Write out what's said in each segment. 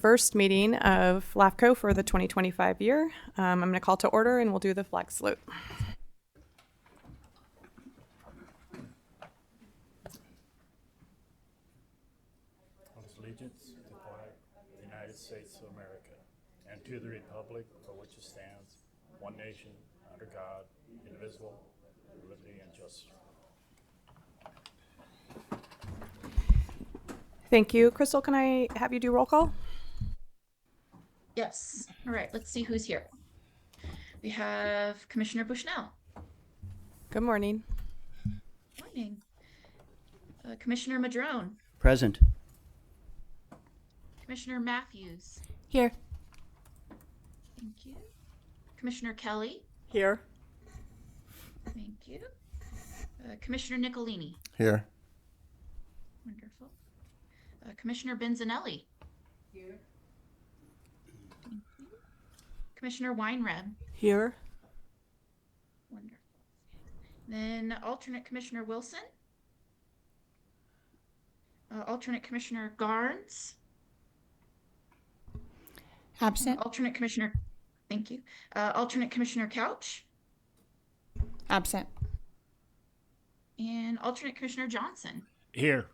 first meeting of LAFCo for the 2025 year. I'm going to call to order and we'll do the flag salute. Allegiance to the flag of the United States of America and to the republic for which it stands, one nation, under God, indivisible, with liberty and justice. Thank you. Crystal, can I have you do roll call? Yes. All right, let's see who's here. We have Commissioner Bushnell. Good morning. Morning. Commissioner Madrone. Present. Commissioner Matthews. Here. Thank you. Commissioner Kelly. Here. Thank you. Commissioner Nicolini. Here. Wonderful. Commissioner Benzanelli. Here. Thank you. Commissioner Weinreb. Here. Wonderful. Then alternate Commissioner Wilson. Alternate Commissioner Garnes. Absent. Alternate Commissioner, thank you. Alternate Commissioner Couch. Absent. And alternate Commissioner Johnson. Here.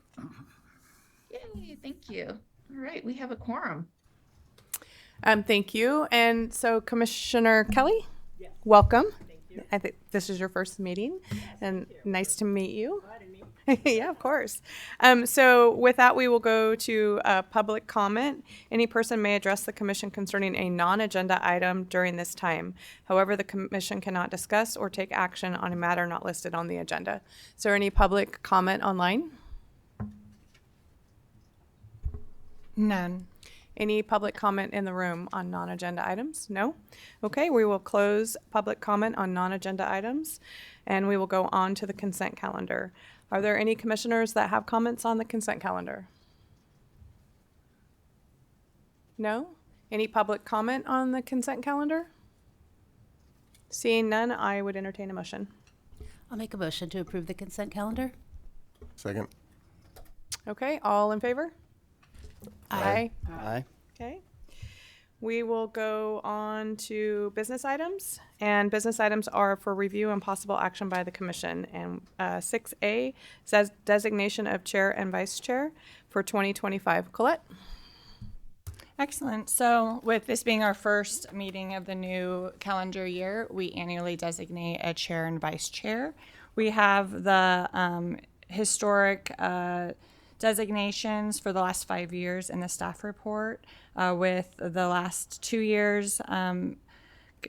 Yay, thank you. All right, we have a quorum. Thank you. And so Commissioner Kelly, welcome. Thank you. I think this is your first meeting and nice to meet you. Yeah, of course. So with that, we will go to public comment. Any person may address the commission concerning a non-agenda item during this time. However, the commission cannot discuss or take action on a matter not listed on the agenda. So any public comment online? None. Any public comment in the room on non-agenda items? No? Okay, we will close public comment on non-agenda items and we will go on to the consent calendar. Are there any commissioners that have comments on the consent calendar? No? Any public comment on the consent calendar? Seeing none, I would entertain a motion. I'll make a motion to approve the consent calendar. Second. Okay, all in favor? Aye. Aye. Okay. We will go on to business items, and business items are for review and possible action by the commission. And 6A says designation of chair and vice chair for 2025. Colette? Excellent. So with this being our first meeting of the new calendar year, we annually designate a chair and vice chair. We have the historic designations for the last 5 years in the staff report. With the last 2 years,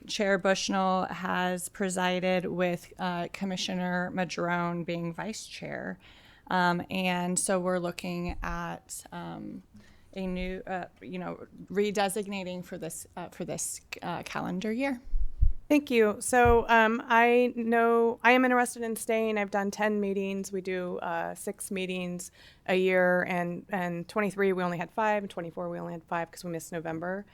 Chair Bushnell has presided with Commissioner Madrone being vice chair. And so we're looking at a new, redesignating for this calendar year. Thank you. So I know I am interested in staying. I've done 10 meetings. We do 6 meetings a year, and 23 we only had 5, and 24 we only had 5 because we missed November.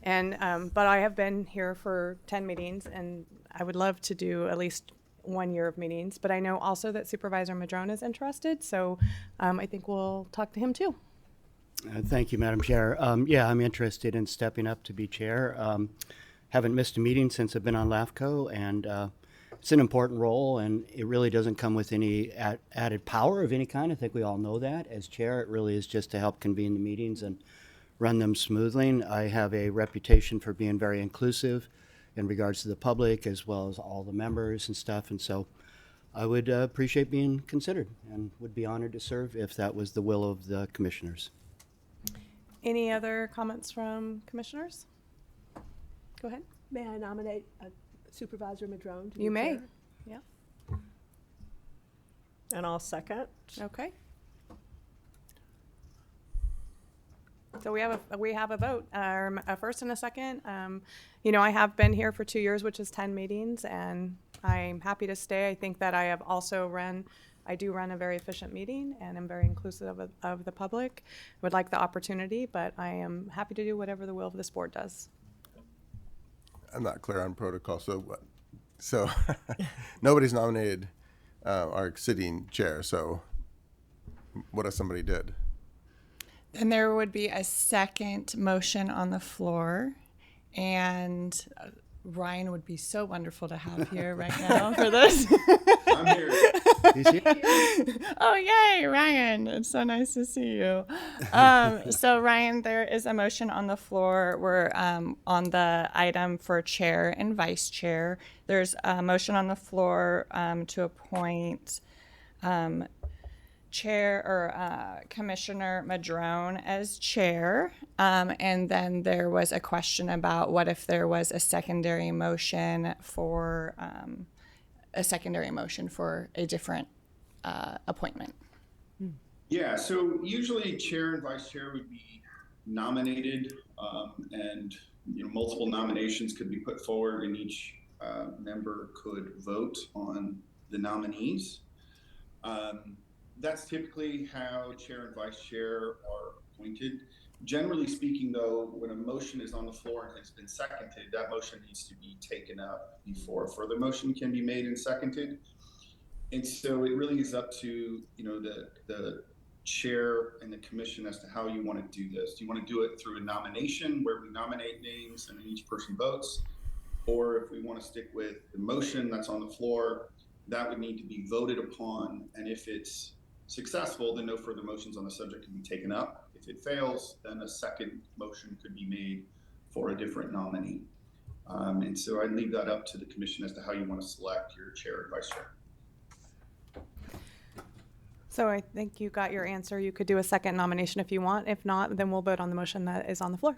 And but I have been here for 10 meetings, and I would love to do at least 1 year of meetings. But I know also that Supervisor Madrone is interested, so I think we'll talk to him too. Thank you, Madam Chair. Yeah, I'm interested in stepping up to be chair. Haven't missed a meeting since I've been on LAFCo, and it's an important role, and it really doesn't come with any added power of any kind. I think we all know that. As chair, it really is just to help convene the meetings and run them smoothly. I have a reputation for being very inclusive in regards to the public as well as all the members and stuff, and so I would appreciate being considered and would be honored to serve if that was the will of the commissioners. Any other comments from commissioners? Go ahead. May I nominate Supervisor Madrone to be You may. chair? Yeah. And I'll second. Okay. So we have a vote, a first and a second. I have been here for 2 years, which is 10 meetings, and I'm happy to stay. I think that I do run a very efficient meeting, and I'm very inclusive of the public. Would like the opportunity, but I am happy to do whatever the will of this board does. I'm not clear on protocol, so nobody's nominated our sitting chair. So what if somebody did? And there would be a second motion on the floor, and Ryan would be so wonderful to have here right now for this. I'm here. He's here. Oh, yay, Ryan. It's so nice to see you. So, Ryan, there is a motion on the floor. We're on the item for chair and vice chair. There's a motion on the floor to appoint Chair or Commissioner Madrone as chair. And then there was a question about what if there was a secondary motion for a different appointment. Yeah, so usually chair and vice chair would be nominated, and multiple nominations could be put forward, and each member could vote on the nominees. That's typically how chair and vice chair are appointed. Generally speaking, though, when a motion is on the floor and has been seconded, that motion needs to be taken up before a further motion can be made and seconded. And so it really is up to the chair and the commission as to how you want to do this. Do you want to do it through a nomination where we nominate names and then each person votes? Or if we want to stick with the motion that's on the floor, that would need to be voted upon. And if it's successful, then no further motions on the subject can be taken up. If it fails, then a second motion could be made for a different nominee. And so I'd leave that up to the commission as to how you want to select your chair and vice chair. So I think you got your answer. You could do a second nomination if you want. If not, then we'll vote on the motion that is on the floor.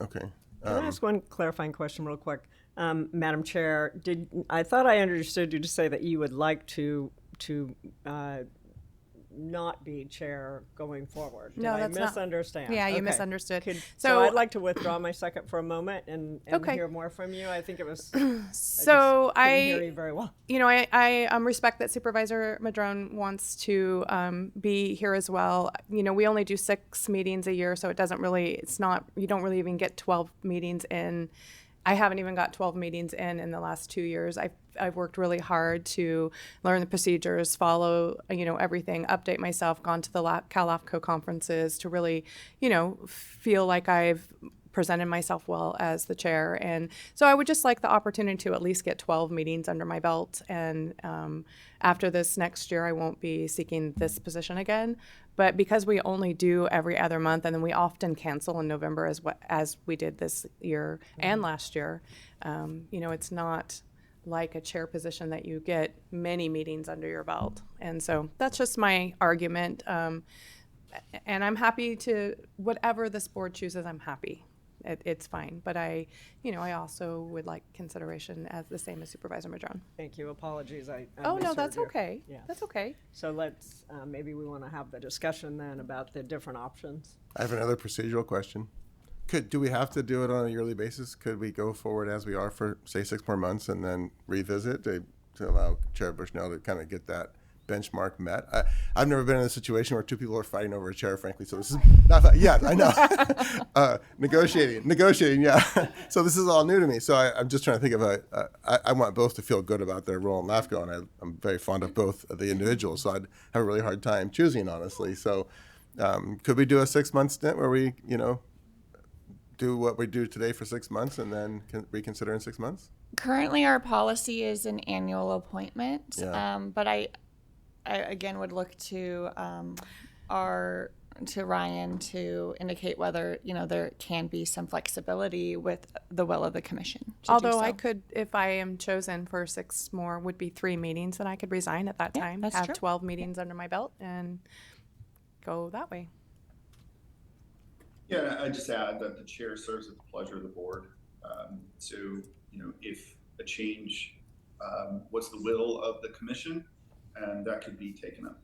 Okay. Can I ask one clarifying question real quick? Madam Chair, I thought I understood you to say that you would like to not be chair going forward. No, Did that's I not- misunderstand? Yeah, you Okay. misunderstood. So I'd like to withdraw my second for a moment and Okay. hear more from you. I think it was. So I couldn't hear you very well. I respect that Supervisor Madrone wants to be here as well. We only do 6 meetings a year, so you don't really even get 12 meetings in. I haven't even got 12 meetings in the last 2 years. I've worked really hard to learn the procedures, follow, everything, update myself, gone to the Cal LAFCo conferences to really, feel like I've presented myself well as the chair. And so I would just like the opportunity to at least get 12 meetings under my belt. And after this next year, I won't be seeking this position again. But because we only do every other month, and then we often cancel in November as we did this year and last year, it's not like a chair position that you get many meetings under your belt. And so that's just my argument. And I'm happy to, whatever this board chooses, I'm happy. It's fine. But I also would like consideration as the same as Supervisor Madrone. Thank you. Apologies. I Oh, no, misheard that's you. okay. Yeah. That's okay. So let's, maybe we want to have the discussion then about the different options. I have another procedural question. Do we have to do it on a yearly basis? Could we go forward as we are for, say, 6 more months and then revisit to allow Chair Bushnell to kind of get that benchmark met? I've never been in a situation where 2 people are fighting over a chair, frankly, so this is not, yeah, I know. Negotiating, yeah. So this is all new to me. So I'm just trying to think of I want both to feel good about their role in LAFCo, and I'm very fond of both of the individuals, so I'd have a really hard time choosing, honestly. So could we do a 6-month stint where we, do what we do today for 6 months and then reconsider in 6 months? Currently, our policy is an annual appointment, Yeah. but I again would look to Ryan to indicate whether there can be some flexibility with the will of the commission. to do Although so. I could, if I am chosen for 6 more, would be 3 meetings, and I could resign at that Yeah, time, that's have true. 12 meetings under my belt, and go that way. Yeah, I just add that the chair serves at the pleasure of the board. So, if a change, what's the will of the commission, and that could be taken up.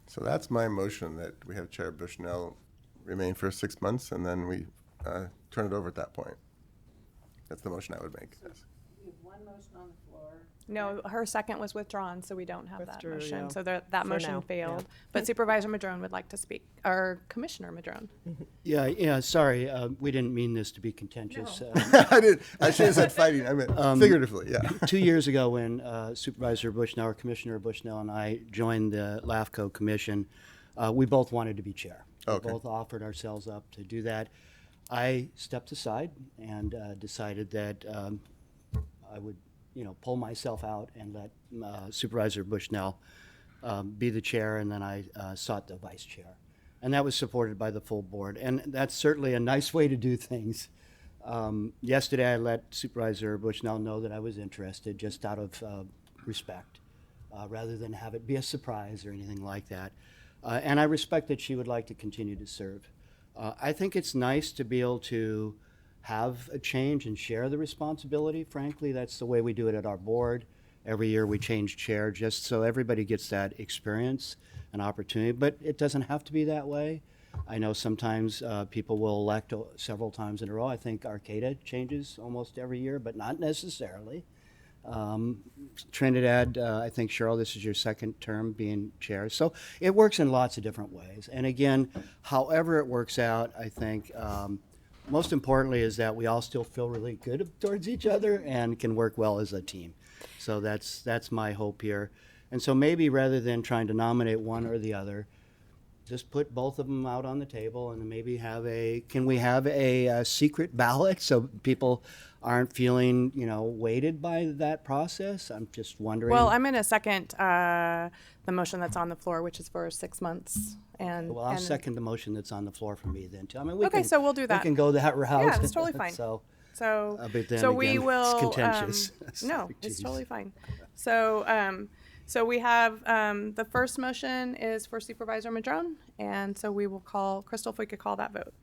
So that's my motion, that we have Chair Bushnell remain for 6 months and then we turn it over at that point. That's the motion I would make. No, her second was withdrawn, so we don't have that Withdrew, motion. yeah. So that For motion now, failed. yeah. But Supervisor Madrone would like to speak, or Commissioner Madrone. Yeah, sorry, we didn't mean this to be contentious. I should have said fighting. I meant figuratively, yeah. 2 years ago, when Supervisor Bushnell or Commissioner Bushnell and I joined the LAFCO Commission, we both wanted to be chair. We Okay. both offered ourselves up to do that. I stepped aside and decided that I would, pull myself out and let Supervisor Bushnell be the chair, and then I sought the vice chair. And that was supported by the full board. And that's certainly a nice way to do things. Yesterday, I let Supervisor Bushnell know that I was interested, just out of respect, rather than have it be a surprise or anything like that. And I respect that she would like to continue to serve. I think it's nice to be able to have a change and share the responsibility. Frankly, that's the way we do it at our board. Every year we change chair just so everybody gets that experience and opportunity, but it doesn't have to be that way. I know sometimes people will elect several times in a row. I think Arcata changes almost every year, but not necessarily. Trinidad, I think, Cheryl, this is your second term being chair. So it works in lots of different ways. And again, however it works out, I think most importantly is that we all still feel really good towards each other and can work well as a team. So that's my hope here. And so maybe rather than trying to nominate one or the other, just put both of them out on the table and maybe can we have a secret ballot so people aren't feeling, weighted by that process? I'm just wondering. Well, I'm going to second the motion that's on the floor, which is for 6 months. Well, I'll second the motion that's on the floor for me then too. I mean, Okay, so we'll do that. We can go that route. Yeah, that's totally fine. So but then so we again, will. it's contentious. No, Like, it's geez. totally fine. So we have the first motion is for Supervisor Madrone, and so we will call Crystal if we could call that vote.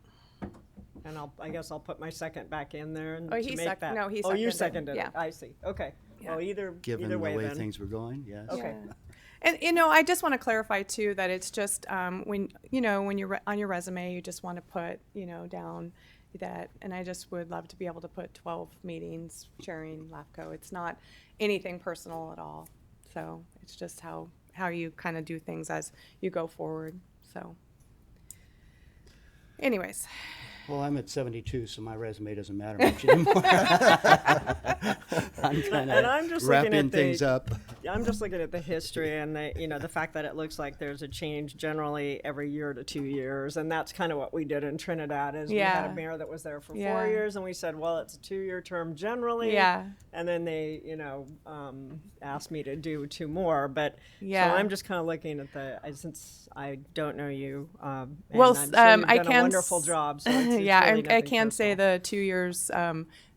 And I guess I'll put my second back in there and Oh, to he make sec- that. no, he Oh, you seconded seconded it, it. yeah. I see. Okay. Yeah. Well, either Given way the way then. things were going, yes. Okay. Yeah. And I just want to clarify too that it's just when you're on your resume, you just want to put down that, and I just would love to be able to put 12 meetings chairing LAFCo. It's not anything personal at all. So it's just how you kind of do things as you go forward. So anyways. Well, I'm at 72, so my resume doesn't matter much anymore. I'm kind And I'm just of looking wrapping at things up. I'm just looking at the history and the fact that it looks like there's a change generally every year to 2 years, and that's kind of what we did in Trinidad. Is we had Yeah. a mayor that was there for Yeah. 4 years, and we said, well, it's a 2-year term generally. Yeah. And then they, asked me to do 2 more, but Yeah. So I'm just kind of looking at since I don't know you. And Well, I'm sure you've I done can a wonderful job. So it's yeah, really I nothing can say personal. the 2 years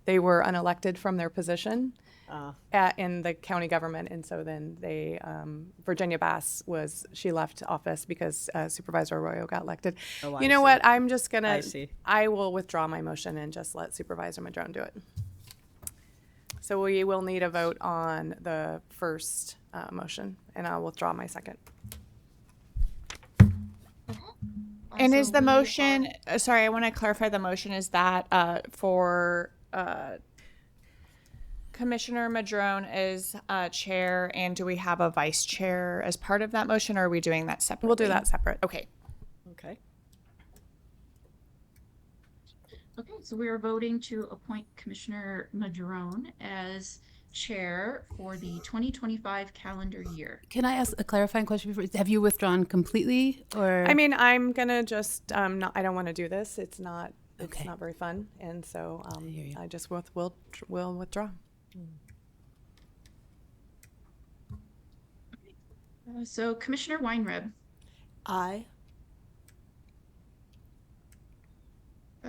they were unelected from their position in the county government, and so then they Virginia Bass she left office because Supervisor Arroyo got elected. Oh, you I know see. what? I'm just gonna. I see. I will withdraw my motion and just let Supervisor Madrone do it. So we will need a vote on the first motion, and I'll withdraw my second. And is Also, the we motion, are- sorry, I want to clarify the motion is that for Commissioner Madrone is chair, and do we have a vice chair as part of that motion, or are we doing that separately? We'll do that separate. Okay. Okay. Okay, so we are voting to appoint Commissioner Madrone as chair for the 2025 calendar year. Can I ask a clarifying question before? Have you withdrawn completely, or? I mean, I'm gonna just I don't want to do this. It's not Okay. very fun, and so hear you. I just will withdraw. So Commissioner Weinreb, Aye.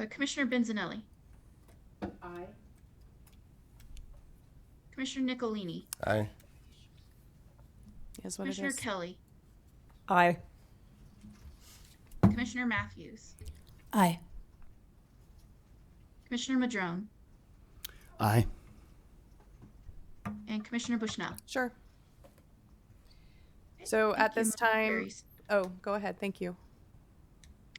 Commissioner Benzanelli, Aye. Commissioner Nicolini, Aye. Is what Commissioner it is. Kelly, Aye. Commissioner Matthews, Aye. Commissioner Madrone, Aye. and Commissioner Bushnell. Sure. So at Thank you, this motion time, carries. oh, go ahead. Thank you.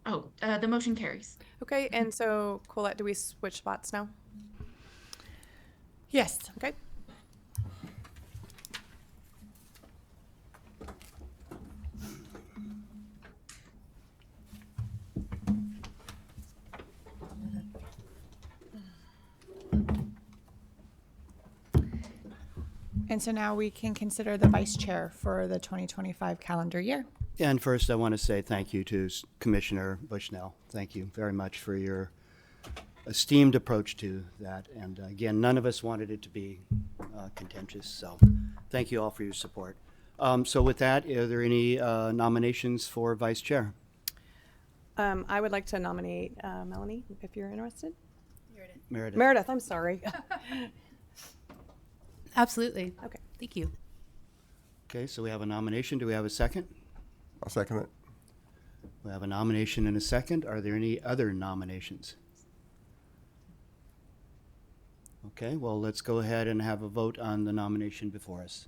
Oh, the motion carries. Okay, and so Colette, do we switch spots now? Yes. Okay. And so now we can consider the vice chair for the 2025 calendar year. And first, I want to say thank you to Commissioner Bushnell. Thank you very much for your esteemed approach to that. And again, none of us wanted it to be contentious, so thank you all for your support. So with that, are there any nominations for Vice Chair? I would like to nominate Melanie, if you're interested. Meredith. Meredith, I'm sorry. Absolutely. Okay. Thank you. Okay, so we have a nomination. Do we have a second? I'll second it. We have a nomination and a second. Are there any other nominations? Okay, well, let's go ahead and have a vote on the nomination before us.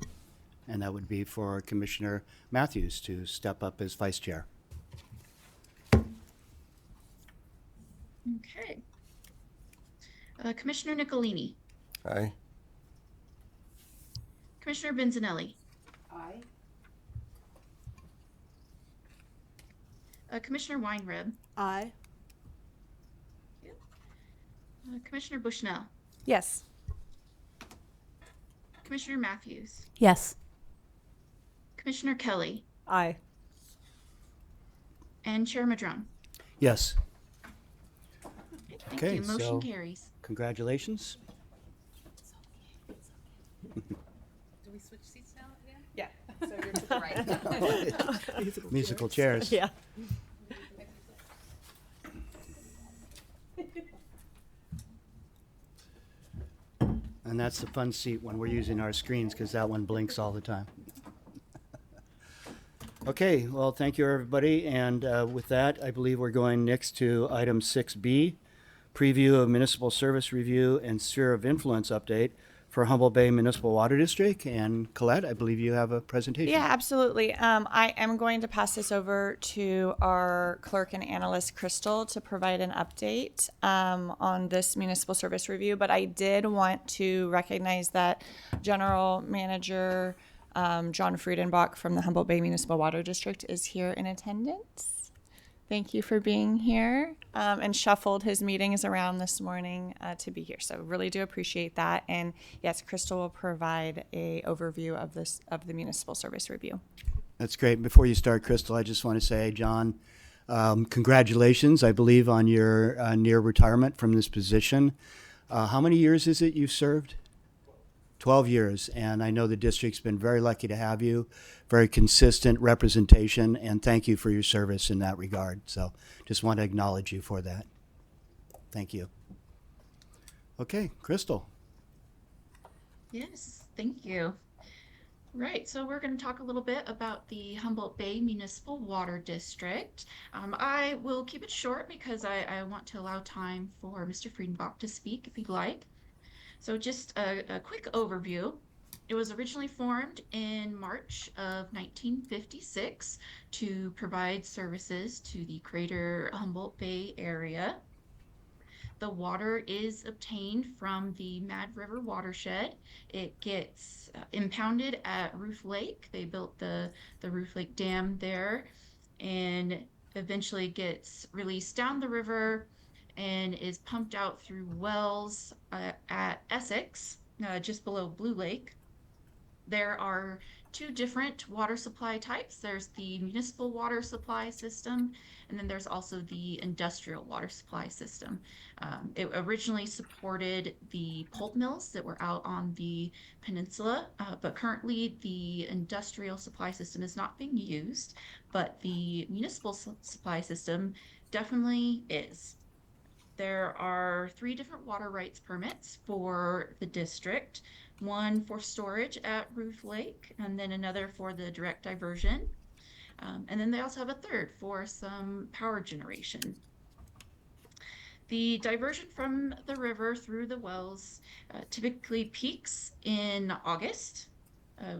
And that would be for Commissioner Matthews to step up as Vice Chair. Okay. Commissioner Nicolini, Aye. Commissioner Benzanelli, Aye. Commissioner Weinrib, Aye. Commissioner Bushnell, Yes. Commissioner Matthews, Yes. Commissioner Kelly, Aye. and Chair Madrone. Yes, Thank Okay, you. Motion so- carries. congratulations. Do we switch seats now again? Yeah. So you're to the right. Musical chairs. Yeah. And that's the fun seat when we're using our screens, because that one blinks all the time. Okay, well, thank you, everybody. And with that, I believe we're going next to item 6B, preview of municipal service review and sphere of influence update for Humboldt Bay Municipal Water District. And Colette, I believe you have a presentation. Yeah, absolutely. I am going to pass this over to our clerk and analyst, Crystal, to provide an update on this municipal service review. But I did want to recognize that General Manager John Friedenbach from the Humboldt Bay Municipal Water District is here in attendance. Thank you for being here, and shuffled his meetings around this morning to be here. So really do appreciate that. And yes, Crystal will provide a overview of the municipal service review. That's great. Before you start, Crystal, I just want to say, John, congratulations, I believe, on your near retirement from this position. How many years is it you've served? 12 years, and I know the district's been very lucky to have you, very consistent representation, and thank you for your service in that regard. So just want to acknowledge you for that. Thank you. Okay, Crystal. Yes, thank you. Right, so we're going to talk a little bit about the Humboldt Bay Municipal Water District. I will keep it short because I want to allow time for Mr. Friedenbach to speak if he'd like. So just a quick overview. It was originally formed in March of 1956 to provide services to the greater Humboldt Bay area. The water is obtained from the Mad River watershed. It gets impounded at Roof Lake. They built the Roof Lake Dam there, and eventually gets released down the river and is pumped out through wells at Essex, just below Blue Lake. There are two different water supply types. There's the municipal water supply system, and then there's also the industrial water supply system. It originally supported the pulp mills that were out on the peninsula, but currently the industrial supply system is not being used, but the municipal supply system definitely is. There are 3 different water rights permits for the district, one for storage at Roof Lake, and then another for the direct diversion. And then they also have a third for some power generation. The diversion from the river through the wells typically peaks in August,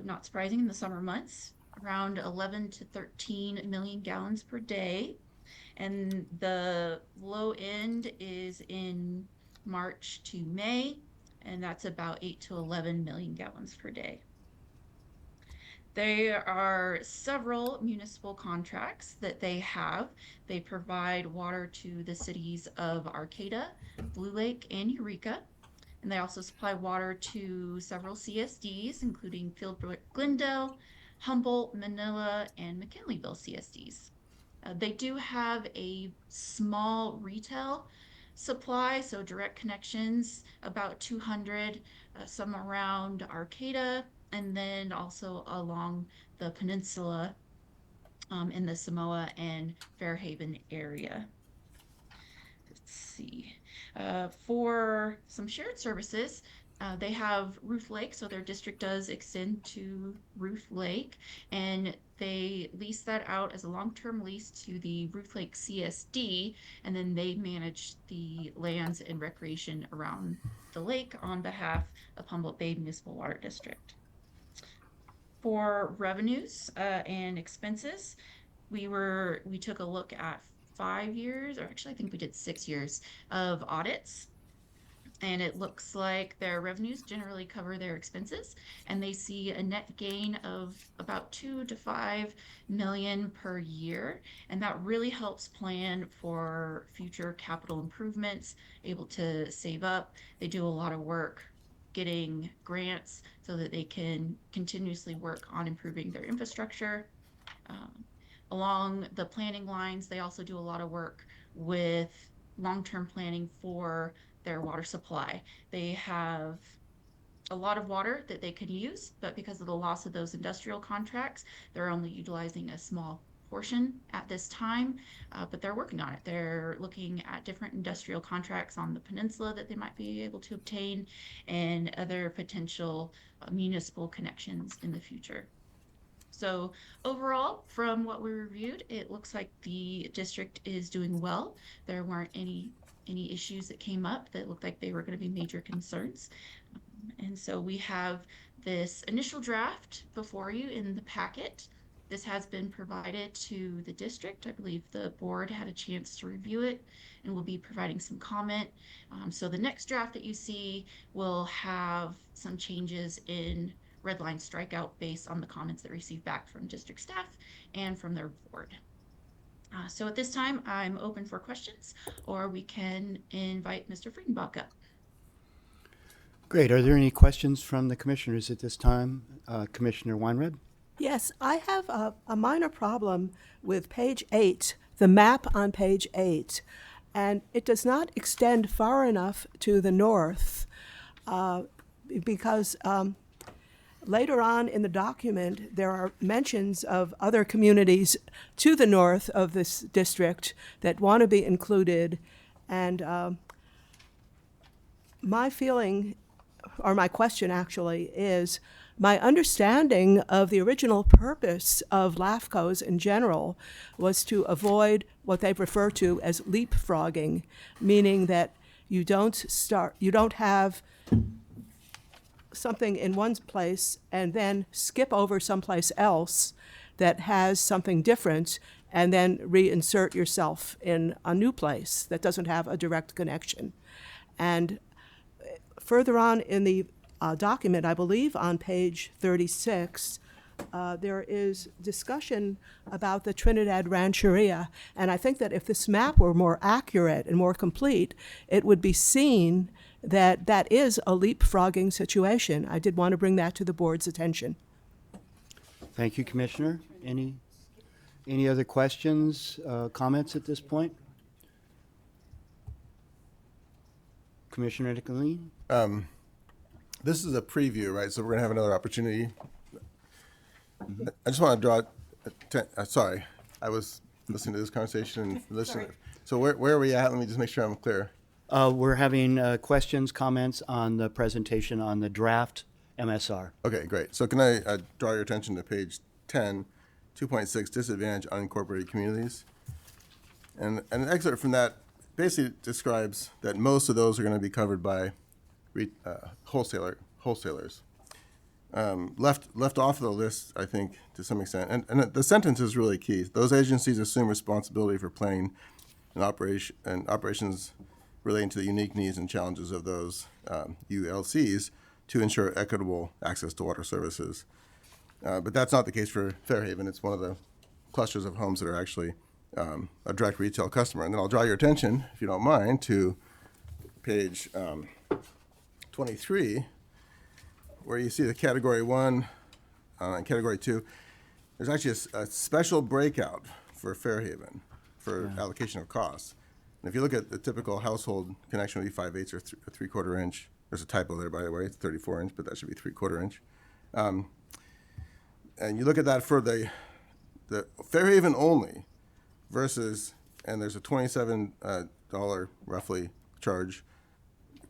not surprising in the summer months, around 11 to 13 million gallons per day. And the low end is in March to May, and that's about 8 to 11 million gallons per day. There are several municipal contracts that they have. They provide water to the cities of Arcata, Blue Lake, and Eureka. And they also supply water to several CSDs, including Fieldbrook Glendale, Humboldt, Manila, and McKinleyville CSDs. They do have a small retail supply, so direct connections, about 200, some around Arcata, and then also along the peninsula in the Samoa and Fairhaven area. Let's see. For some shared services, they have Ruth Lake, so their district does extend to Ruth Lake, and they lease that out as a long-term lease to the Ruth Lake CSD, and then they manage the lands and recreation around the lake on behalf of Humboldt Bay Municipal Water District. For revenues and expenses, we took a look at 5 years, or actually I think we did 6 years of audits, and it looks like their revenues generally cover their expenses, and they see a net gain of about 2 to 5 million per year, and that really helps plan for future capital improvements, able to save up. They do a lot of work getting grants so that they can continuously work on improving their infrastructure. Um, Along the planning lines, they also do a lot of work with long-term planning for their water supply. They have a lot of water that they could use, but because of the loss of those industrial contracts, they're only utilizing a small portion at this time, but they're working on it. They're looking at different industrial contracts on the peninsula that they might be able to obtain, and other potential municipal connections in the future. So overall, from what we reviewed, it looks like the district is doing well. There weren't any issues that came up that looked like they were going to be major concerns. And so we have this initial draft before you in the packet. This has been provided to the district. I believe the board had a chance to review it and will be providing some comment. So the next draft that you see will have some changes in red line strikeout based on the comments that received back from district staff and from their board. So at this time, I'm open for questions, or we can invite Mr. Friedenbach up. Great. Are there any questions from the commissioners at this time? Commissioner Weinreb? Yes, I have a minor problem with page 8, the map on page 8, and it does not extend far enough to the north because later on in the document, there are mentions of other communities to the north of this district that want to be included. And my feeling, or my question actually, is my understanding of the original purpose of LAFCOs in general was to avoid what they refer to as leapfrogging, meaning that you don't have something in one place and then skip over someplace else that has something different and then reinsert yourself in a new place that doesn't have a direct connection. And further on in the document, I believe on page 36, there is discussion about the Trinidad Rancheria, and I think that if this map were more accurate and more complete, it would be seen that that is a leapfrogging situation. I did want to bring that to the board's attention. Thank you, Commissioner. Any other questions, comments at this point? Commissioner Nicolini? This is a preview, right? So we're going to have another opportunity. I just want to draw, sorry, I was listening to this conversation and listening. So where are we at? Let me just make sure I'm clear. We're having questions, comments on the presentation on the draft MSR. Okay, great. So can I draw your attention to page 10, 2.6, disadvantaged unincorporated communities? And an excerpt from that basically describes that most of those are going to be covered by wholesalers. Left off of the list, I think, to some extent, and the sentence is really key. Those agencies assume responsibility for planning and operations relating to the unique needs and challenges of those ULCs to ensure equitable access to water services. But that's not the case for Fairhaven. It's one of the clusters of homes that are actually a direct retail customer. And then I'll draw your attention, if you don't mind, to page 23, where you see the category 1 and category 2. there's actually a special breakout for Fairhaven for allocation of costs. And if you look at the typical household connection would be 5/8 or a 3/4 inch. There's a typo there, by the way. It's 34 inch, but that should be 3/4 inch. And you look at that for the Fairhaven only versus, and there's a $27 roughly charge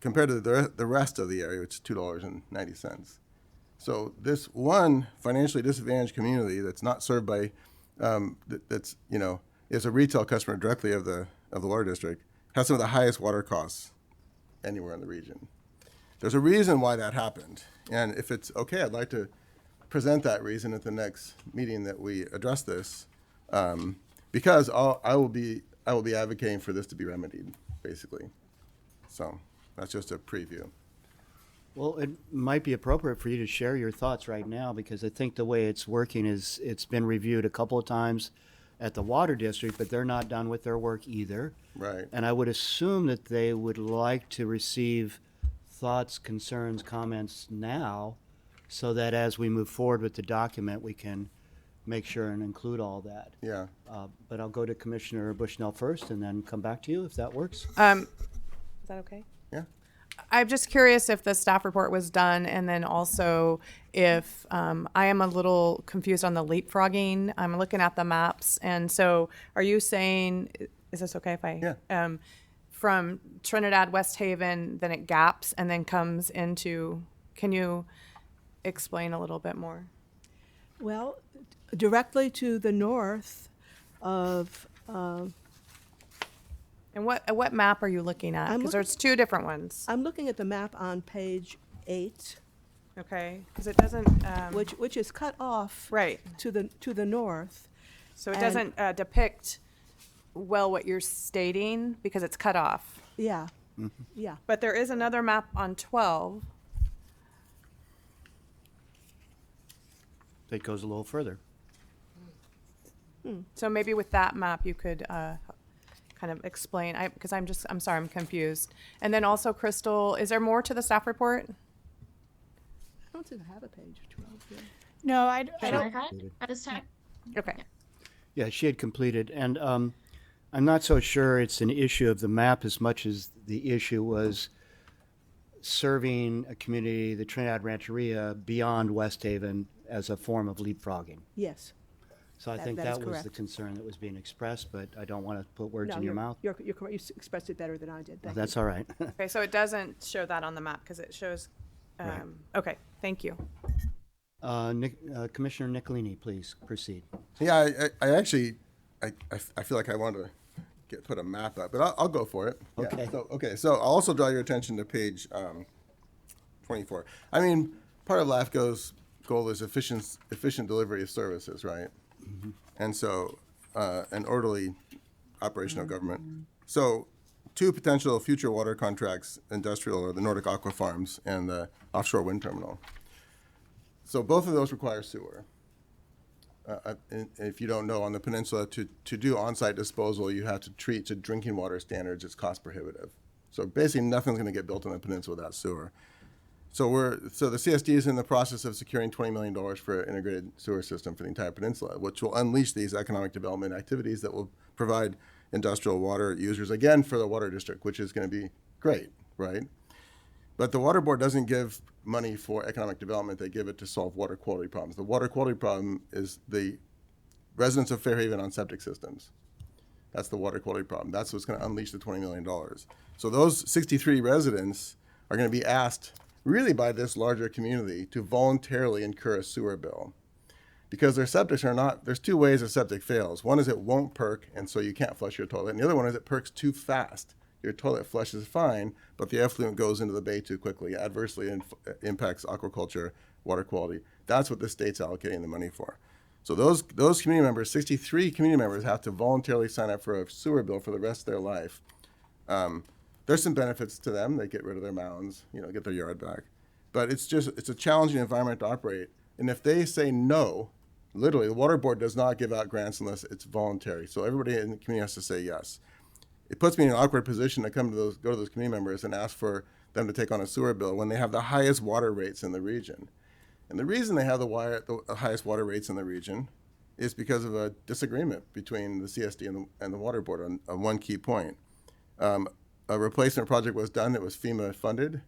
compared to the rest of the area, which is $2.90. So this one financially disadvantaged community that's not served by, that's, you know, is a retail customer directly of the water district, has some of the highest water costs anywhere in the region. There's a reason why that happened. And if it's okay, I'd like to present that reason at the next meeting that we address this, because I will be advocating for this to be remedied, basically. So that's just a preview. Well, it might be appropriate for you to share your thoughts right now, because I think the way it's working is it's been reviewed a couple of times at the water district, but they're not done with their work either. Right. And I would assume that they would like to receive thoughts, concerns, comments now, so that as we move forward with the document, we can make sure and include all that. Yeah. But I'll go to Commissioner Bushnell first and then come back to you if that works. Is that okay? Yeah. I'm just curious if the staff report was done, and then also if I am a little confused on the leapfrogging. I'm looking at the maps, and so are you saying, is this okay if I? Yeah. From Trinidad, West Haven, then it gaps and then comes into, can you explain a little bit more? Well, directly to the north of, And what map are you looking at? I'm Because looking- there's two different ones. I'm looking at the map on page 8, Okay, because it doesn't. which is cut off Right. to the north. So it and- doesn't depict well what you're stating because it's cut off. Yeah, yeah. But there is another map on 12. That goes a little further. So maybe with that map you could kind of explain. Because I'm sorry, I'm confused. And then also, Crystal, is there more to the staff report? I don't think I have a page 12 here. No, I Can I don't. have it at this time? Okay. Yeah, she had completed, and I'm not so sure it's an issue of the map as much as the issue was serving a community, the Trinidad Rancheria, beyond West Haven as a form of leapfrogging. Yes. So I That- think that is that was the correct. concern that was being expressed, but I don't want to put words No, in your mouth. You're correct. You expressed it better than I did. Thank you. That's all right. Okay, so it doesn't show that on the map because it shows. Right. Okay, thank you. Commissioner Nicolini, please proceed. Yeah, I actually, I feel like I want to put a map up, but I'll go for it. Yeah. Okay. So I'll also draw your attention to page 24. I mean, part of LAFCo's goal is efficient delivery of services, right? Mm-hmm. And so, an orderly operation of government. So, two potential future water contracts, industrial or the Nordic Aqua Farms and the offshore wind terminal. So both of those require sewer. And if you don't know, on the peninsula, to do on-site disposal, you have to treat to drinking water standards. It's cost prohibitive. So basically, nothing's going to get built on the peninsula without sewer. So the CSD is in the process of securing $20 million for an integrated sewer system for the entire peninsula, which will unleash these economic development activities that will provide industrial water users, again, for the water district, which is going to be great, right? But the water board doesn't give money for economic development. They give it to solve water quality problems. The water quality problem is the residents of Fairhaven on septic systems. That's the water quality problem. That's what's going to unleash the $20 million. So those 63 residents are going to be asked really by this larger community to voluntarily incur a sewer bill. Because their septics are not, there's two ways a septic fails. One is it won't perk, and so you can't flush your toilet. And the other one is it perks too fast. Your toilet flushes fine, but the effluent goes into the bay too quickly, adversely impacts aquaculture, water quality. That's what the state's allocating the money for. So those community members, 63 community members, have to voluntarily sign up for a sewer bill for the rest of their life. There's some benefits to them. They get rid of their mounds, get their yard back. But it's a challenging environment to operate. And if they say no, literally, the water board does not give out grants unless it's voluntary. So everybody in the community has to say yes. It puts me in an awkward position to go to those community members and ask for them to take on a sewer bill when they have the highest water rates in the region. And the reason they have the highest water rates in the region is because of a disagreement between the CSD and the Water Board on one key point. A replacement project was done that was FEMA funded.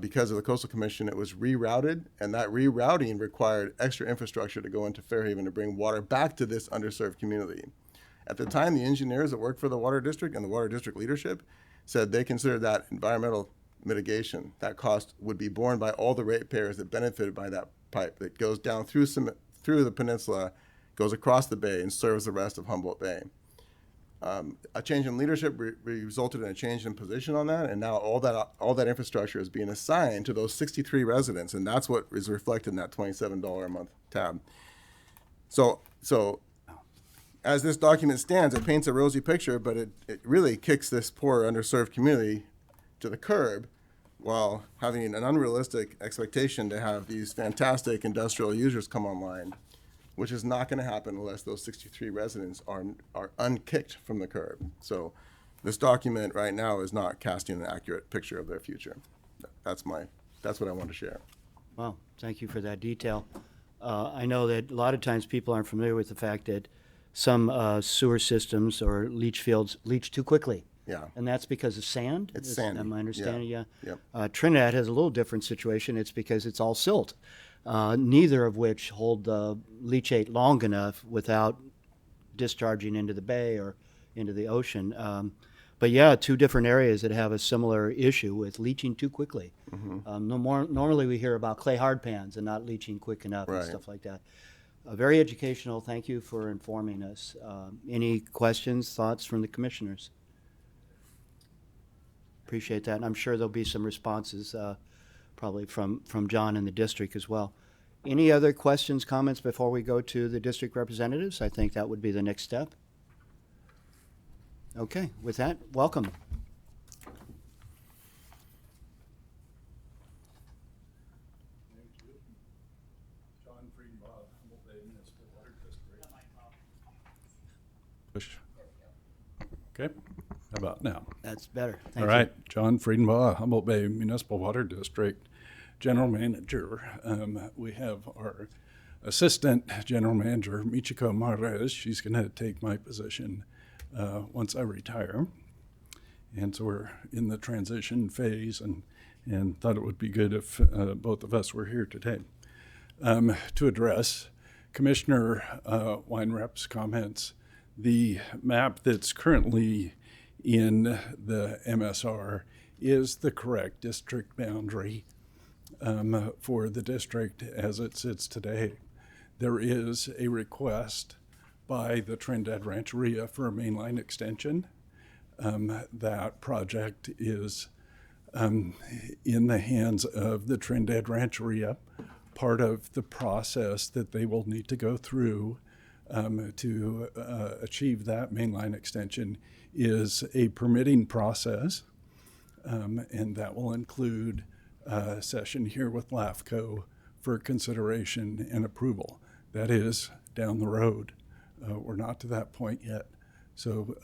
Because of the Coastal Commission, it was rerouted, and that rerouting required extra infrastructure to go into Fairhaven to bring water back to this underserved community. At the time, the engineers that worked for the Water District and the Water District leadership said they considered that environmental mitigation. That cost would be borne by all the ratepayers that benefited by that pipe that goes down through the peninsula, goes across the bay, and serves the rest of Humboldt Bay. A change in leadership resulted in a change in position on that, and now all that infrastructure is being assigned to those 63 residents, and that's what is reflected in that $27 a month tab. So as this document stands, it paints a rosy picture, but it really kicks this poor underserved community to the curb while having an unrealistic expectation to have these fantastic industrial users come online, which is not going to happen unless those 63 residents are unkicked from the curb. So this document right now is not casting an accurate picture of their future. That's what I want to share. Well, thank you for that detail. I know that a lot of times people aren't familiar with the fact that some sewer systems or leach fields leach too quickly. Yeah. And that's because of sand? It's sandy. Am I understanding? Yeah. Yep. Trinidad has a little different situation. It's because it's all silt, neither of which hold the leachate long enough without discharging into the bay or into the ocean. But yeah, two different areas that have a similar issue with leaching too quickly. Mm-hmm. Normally we hear about clay hard pans and not leaching quick enough and stuff like that. Very educational. Thank you for informing us. Any questions, thoughts from the commissioners? Appreciate that. And I'm sure there'll be some responses probably from John and the district as well. Any other questions, comments before we go to the district representatives? I think that would be the next step. Okay, with that, welcome. John Friedenbach, Humboldt Bay Municipal Water District. Push. Okay, how about now? That's better. Thank All right, John Friedenbach, Humboldt Bay Municipal Water District General Manager. We have our Assistant General Manager, Michiko Mares. She's going to take my position once I retire. And so we're in the transition phase and thought it would be good if both of us were here today. To address Commissioner Weinrep's comments, the map that's currently in the MSR is the correct district boundary for the district as it sits today. There is a request by the Trinidad Rancheria for a mainline extension. That project is in the hands of the Trinidad Rancheria. Part of the process that they will need to go through to achieve that mainline extension is a permitting process, and that will include a session here with LAFCo for consideration and approval. That is down the road. We're not to that point yet. So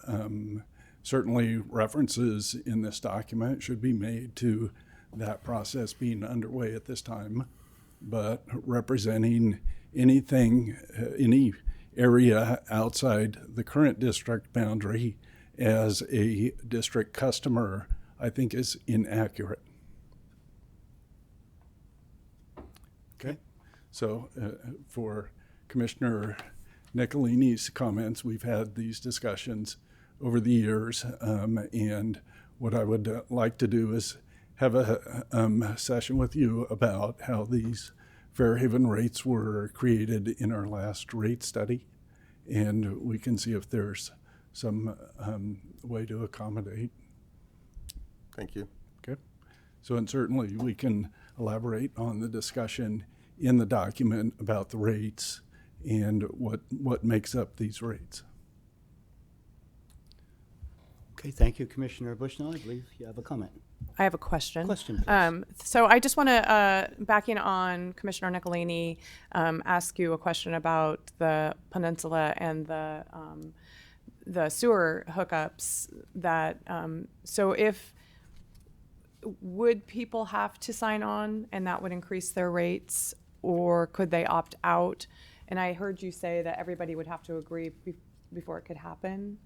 certainly references in this document should be made to that process being underway at this time, but representing anything, any area outside the current district boundary as a district customer, I think is inaccurate. Okay, so for Commissioner Nicolini's comments, we've had these discussions over the years, and what I would like to do is have a session with you about how these Fairhaven rates were created in our last rate study, and we can see if there's some way to accommodate. Thank you. Okay. So, and certainly we can elaborate on the discussion in the document about the rates and what makes up these rates. Okay, thank you, Commissioner Bushnell. I believe you have a comment. I have a question. Question, please. So I just want to, backing on Commissioner Nicolini, ask you a question about the peninsula and the sewer hookups. That so if would people have to sign on and that would increase their rates, or could they opt out And I heard you say that everybody would have to agree before it could happen.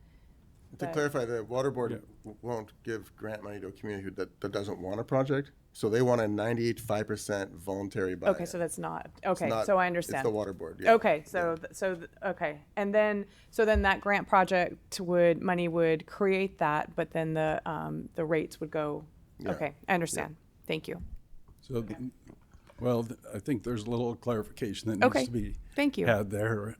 To But- clarify, the water board won't give grant money to a community that doesn't want a project. So they want a 95% voluntary buy-in. Okay, so that's not, okay, not- so I understand. It's the water board, yeah. Okay, okay. And then, so then that grant project money would create that, but then the rates would go, Yeah. okay, I understand. Thank you. So, well, I think there's a little clarification that needs Okay. to be Thank you. had there.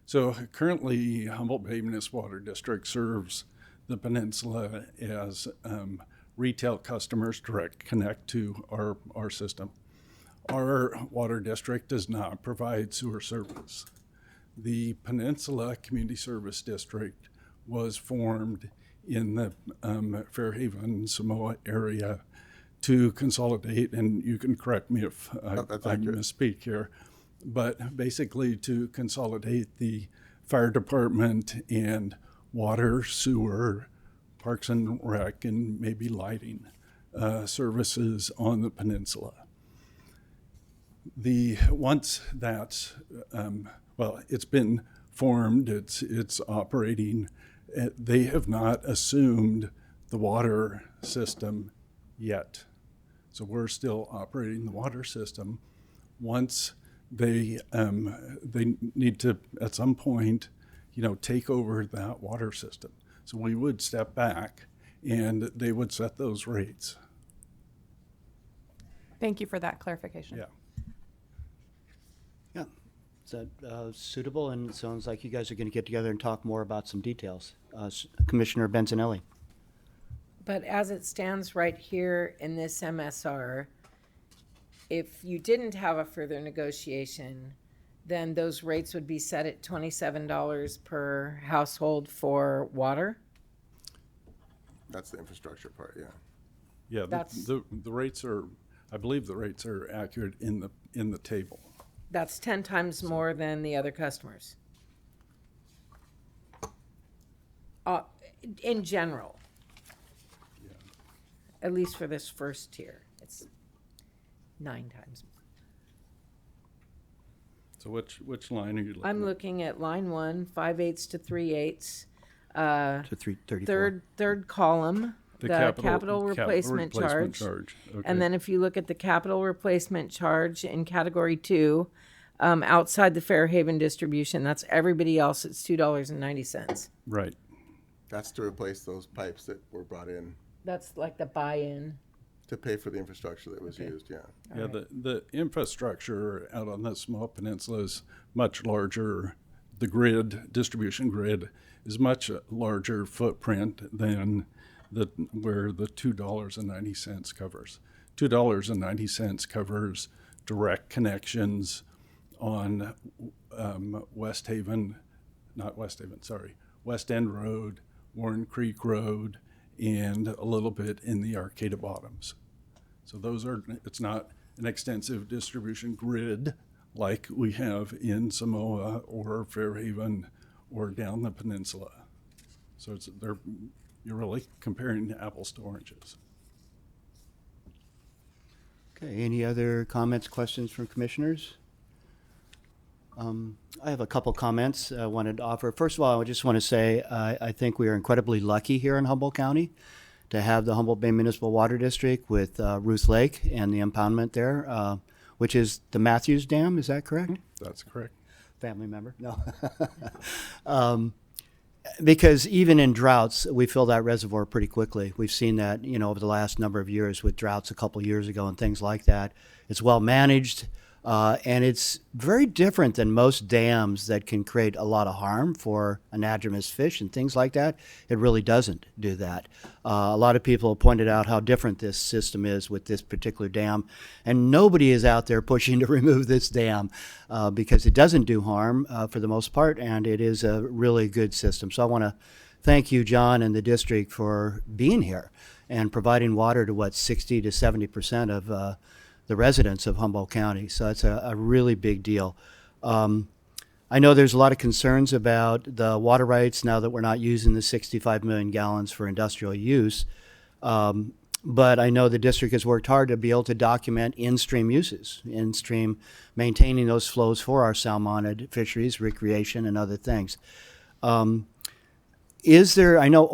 So currently, Humboldt Bay Municipal Water District serves the peninsula as retail customers direct connect to our system. Our water district does not provide sewer service. The Peninsula Community Service District was formed in the Fairhaven, Samoa area to consolidate, and you can correct me if I that's accurate. misspeak here, but basically to consolidate the fire department and water, sewer, parks and rec, and maybe lighting services on the peninsula. Once that's, well, it's been formed, it's operating, they have not assumed the water system yet. So we're still operating the water system. Once they need to, at some point, take over that water system. So we would step back and they would set those rates. Thank you for that clarification. Yeah. Yeah. Is that suitable? And it sounds like you guys are going to get together and talk more about some details. Commissioner Benzanelli. But as it stands right here in this MSR, if you didn't have a further negotiation, then those rates would be set at $27 per household for water? That's the infrastructure part, yeah. Yeah, That's- the rates are, I believe the rates are accurate in the table. That's 10 times more than the other customers. In general. At least for this first tier, it's 9 times. So which line are you looking I'm at? looking at line 1, 5/8 to 3/8. To 334. Third column, the capital replacement charge. Okay. And then if you look at the capital replacement charge in category 2, outside the Fairhaven distribution, that's everybody else, it's $2.90. Right. That's to replace those pipes that were brought in That's like the buy-in. to pay for the infrastructure that was used, yeah. Yeah, the infrastructure out on the small peninsula is much larger. The distribution grid is much larger footprint than where the $2.90 covers. $2.90 covers direct connections on West End Road, Warren Creek Road, and a little bit in the Arcata Bottoms. So it's not an extensive distribution grid like we have in Samoa or Fairhaven or down the peninsula. So you're really comparing apples to oranges. Okay, any other comments, questions from commissioners? I have a couple comments I wanted to offer. First of all, I just want to say I think we are incredibly lucky here in Humboldt County to have the Humboldt Bay Municipal Water District with Ruth Lake and the impoundment there, which is the Matthews Dam. Is that correct? That's correct. Family member? No. Because even in droughts, we fill that reservoir pretty quickly. We've seen that, over the last number of years with droughts a couple years ago and things like that. It's well managed. And it's very different than most dams that can create a lot of harm for anadromous fish and things like that. It really doesn't do that. A lot of people pointed out how different this system is with this particular dam, and nobody is out there pushing to remove this dam because it doesn't do harm for the most part, and it is a really good system. So I want to thank you, John, and the district for being here and providing water to 60 to 70% of the residents of Humboldt County. So it's a really big deal. I know there's a lot of concerns about the water rights now that we're not using the 65 million gallons for industrial use. But I know the district has worked hard to be able to document in-stream uses, in-stream maintaining those flows for our salmonid fisheries, recreation, and other things. Is there, I know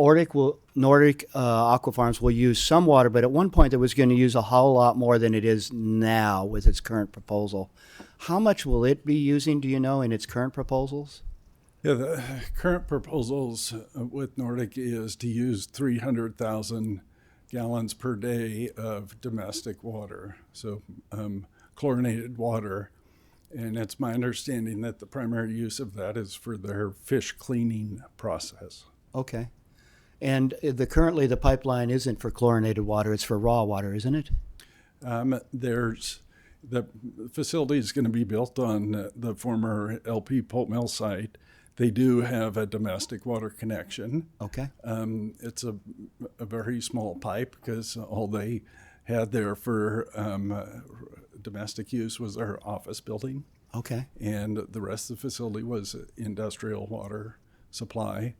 Nordic Aqua Farms will use some water, but at one point it was going to use a whole lot more than it is now with its current proposal. How much will it be using, do you know, in its current proposals? Yeah, the current proposals with Nordic is to use 300,000 gallons per day of domestic water, so chlorinated water. And it's my understanding that the primary use of that is for their fish cleaning process. Okay. And currently the pipeline isn't for chlorinated water, it's for raw water, isn't it? The facility is going to be built on the former LP pulp mill site. They do have a domestic water connection. Okay. It's a very small pipe because all they had there for domestic use was our office building. Okay. And the rest of the facility was industrial water supply.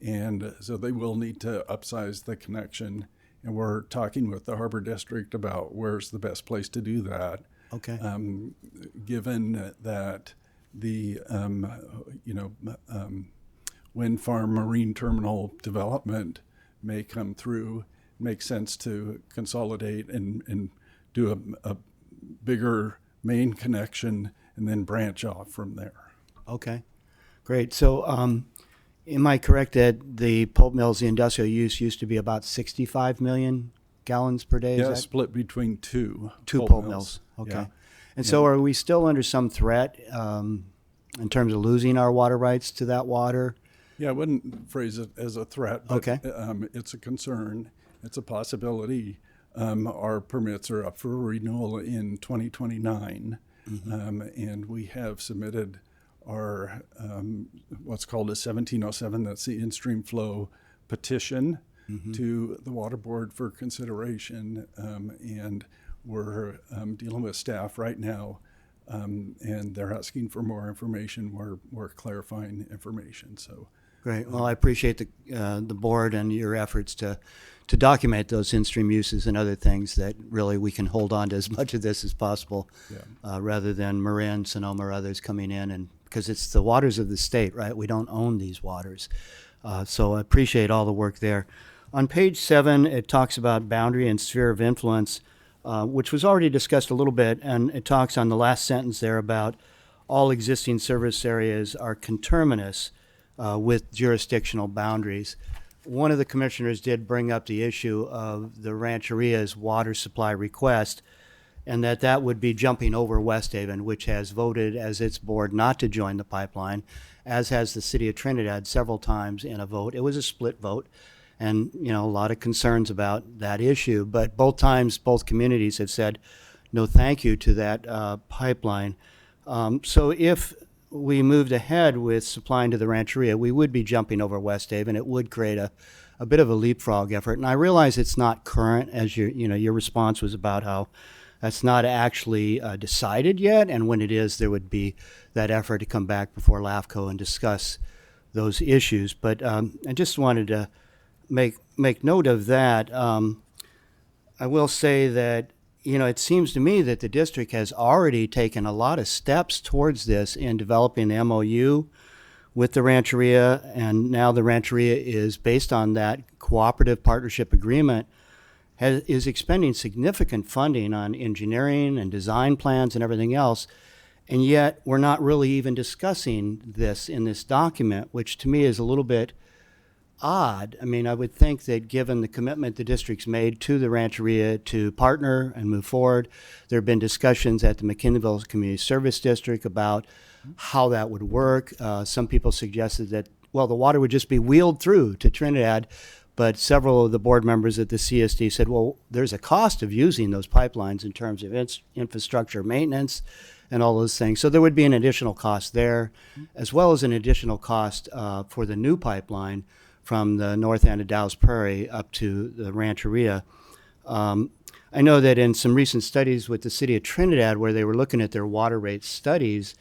And so they will need to upsize the connection. And we're talking with the Harbor District about where's the best place to do that. Okay. Given that the wind farm marine terminal development may come through, it makes sense to consolidate and do a bigger main connection and then branch off from there. Okay, great. So am I correct that the pulp mills, the industrial use used to be about 65 million gallons per day? Yeah, Is that split between two pulp mills. Okay. Yeah. And so are we still under some threat in terms of losing our water rights to that water? Yeah, I wouldn't phrase it as a threat, but Okay. It's a concern. It's a possibility. Our permits are up for renewal in 2029, and we have submitted our what's called a 1707, that's the in-stream flow petition, to the Water Board for consideration, and we're dealing with staff right now, and they're asking for more information. We're clarifying information. So Great. Well, I appreciate the board and your efforts to document those in-stream uses and other things that really we can hold on to as much of this as possible, rather than Marin, Sonoma, or others coming in, and because it's the waters of the state, right? We don't own these waters. So I appreciate all the work there. On page 7, it talks about boundary and sphere of influence, which was already discussed a little bit, and it talks on the last sentence there about all existing service areas are conterminous with jurisdictional boundaries. One of the commissioners did bring up the issue of the Rancheria's water supply request, and that would be jumping over West Haven, which has voted as its board not to join the pipeline, as has the city of Trinidad several times in a vote. It was a split vote, and a lot of concerns about that issue. But both times, both communities have said no thank you to that pipeline. So if we moved ahead with supplying to the Rancheria, we would be jumping over West Haven. It would create a bit of a leapfrog effort. And I realize it's not current, as your response was about how that's not actually decided yet. And when it is, there would be that effort to come back before LAFCo and discuss those issues. But I just wanted to make note of that. I will say that it seems to me that the district has already taken a lot of steps towards this in developing the MOU with the Rancheria, and now the Rancheria is, based on that cooperative partnership agreement, is expending significant funding on engineering and design plans and everything else, and yet we're not really even discussing this in this document, which to me is a little bit odd. I mean, I would think that given the commitment the district's made to the Rancheria to partner and move forward, there have been discussions at the McKinneyville Community Service District about how that would work. Some people suggested that, well, the water would just be wheeled through to Trinidad, but several of the board members at the CSD said, well, there's a cost of using those pipelines in terms of infrastructure maintenance and all those things. So there would be an additional cost there, as well as an additional cost for the new pipeline from the north end of Dow's Prairie up to the Rancheria. I know that in some recent studies with the city of Trinidad, where they were looking at their water rate studies,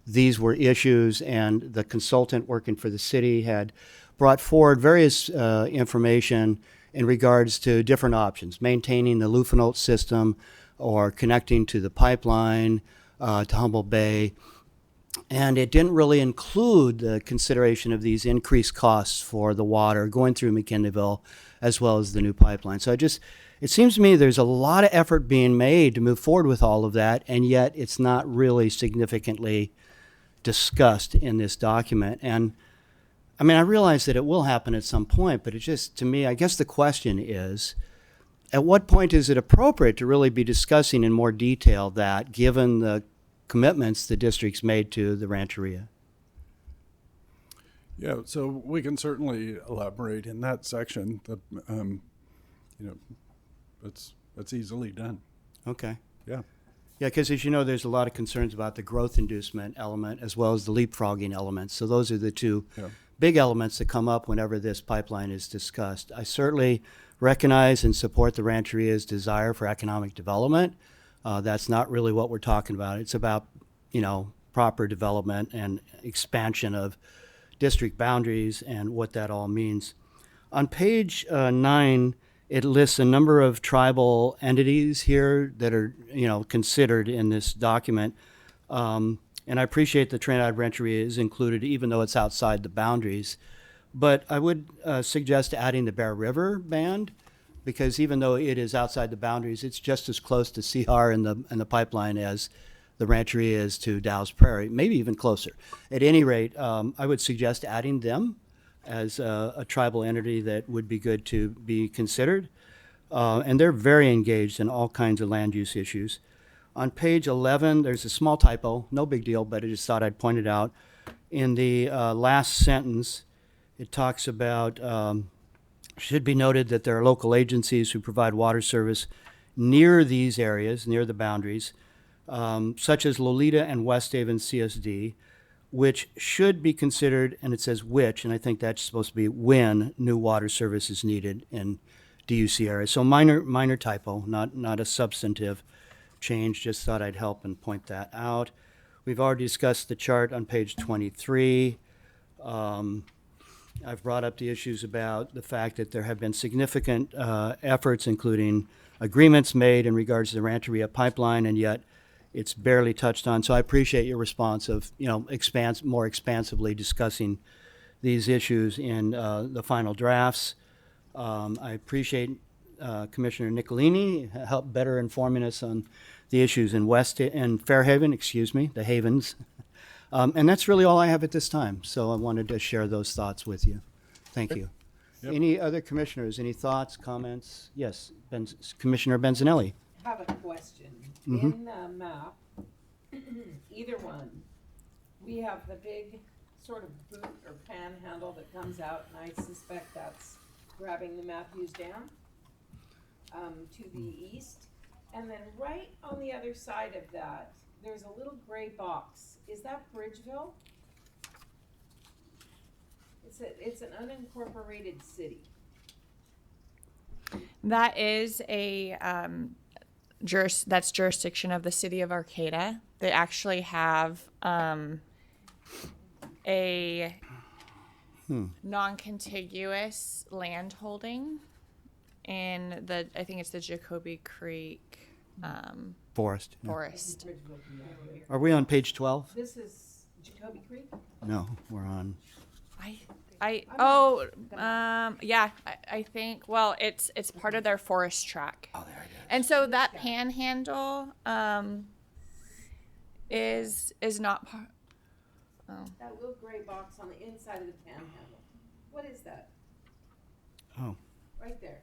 these were issues, and the consultant working for the city had brought forward various information in regards to different options, maintaining the Lufenot system or connecting to the pipeline to Humboldt Bay. And it didn't really include the consideration of these increased costs for the water going through McKinleyville as well as the new pipeline. So it seems to me there's a lot of effort being made to move forward with all of that, and yet it's not really significantly discussed in this document. And I mean, I realize that it will happen at some point, but it just, to me, I guess the question is, at what point is it appropriate to really be discussing in more detail that, given the commitments the district's made to the Rancheria? Yeah, so we can certainly elaborate in that section. That's easily done. Okay. Yeah. Yeah, because as you know, there's a lot of concerns about the growth inducement element as well as the leapfrogging elements. So those are the two big elements that come up whenever this pipeline is discussed. I certainly recognize and support the Rancheria's desire for economic development. That's not really what we're talking about. It's about, proper development and expansion of district boundaries and what that all means. On page 9, it lists a number of tribal entities here that are, considered in this document. And I appreciate the Trinidad Rancheria is included, even though it's outside the boundaries. But I would suggest adding the Bear River Band, because even though it is outside the boundaries, it's just as close to CR and the pipeline as the Rancheria is to Dow's Prairie, maybe even closer. At any rate, I would suggest adding them as a tribal entity that would be good to be considered. And they're very engaged in all kinds of land use issues. On page 11, there's a small typo, no big deal, but I just thought I'd point it out. In the last sentence, it talks about, should be noted that there are local agencies who provide water service near these areas, near the boundaries, such as Lolita and West Haven CSD, which should be considered, and it says which, and I think that's supposed to be when new water service is needed in DUC areas. So minor typo, not a substantive change, just thought I'd help and point that out. We've already discussed the chart on page 23. I've brought up the issues about the fact that there have been significant efforts, including agreements made in regards to the Rancheria pipeline, and yet it's barely touched on. So I appreciate your response of, more expansively discussing these issues in the final drafts. I appreciate Commissioner Nicolini help better informing us on the issues in Fairhaven, the Havens. And that's really all I have at this time. So I wanted to share those thoughts with you. Thank you. Yep. Any other commissioners, any thoughts, comments? Yes, Commissioner Benzanelli. I have a question. Mm-hmm. In the map, either one, we have the big sort of boot or panhandle that comes out, and I suspect that's grabbing the Matthews Dam to the east. And then right on the other side of that, there's a little gray box. Is that Bridgeville? It's an unincorporated city. That is that's jurisdiction of the city of Arcata. They actually have a non-contiguous land holding in I think it's the Jacoby Creek Forest. forest. Are we on page 12? This is Jacoby Creek? No, we're on. I think, well, it's part of their forest track. Oh, there it is. And so that panhandle is not part. Oh. That little gray box on the inside of the panhandle. What is that? Oh. Right there.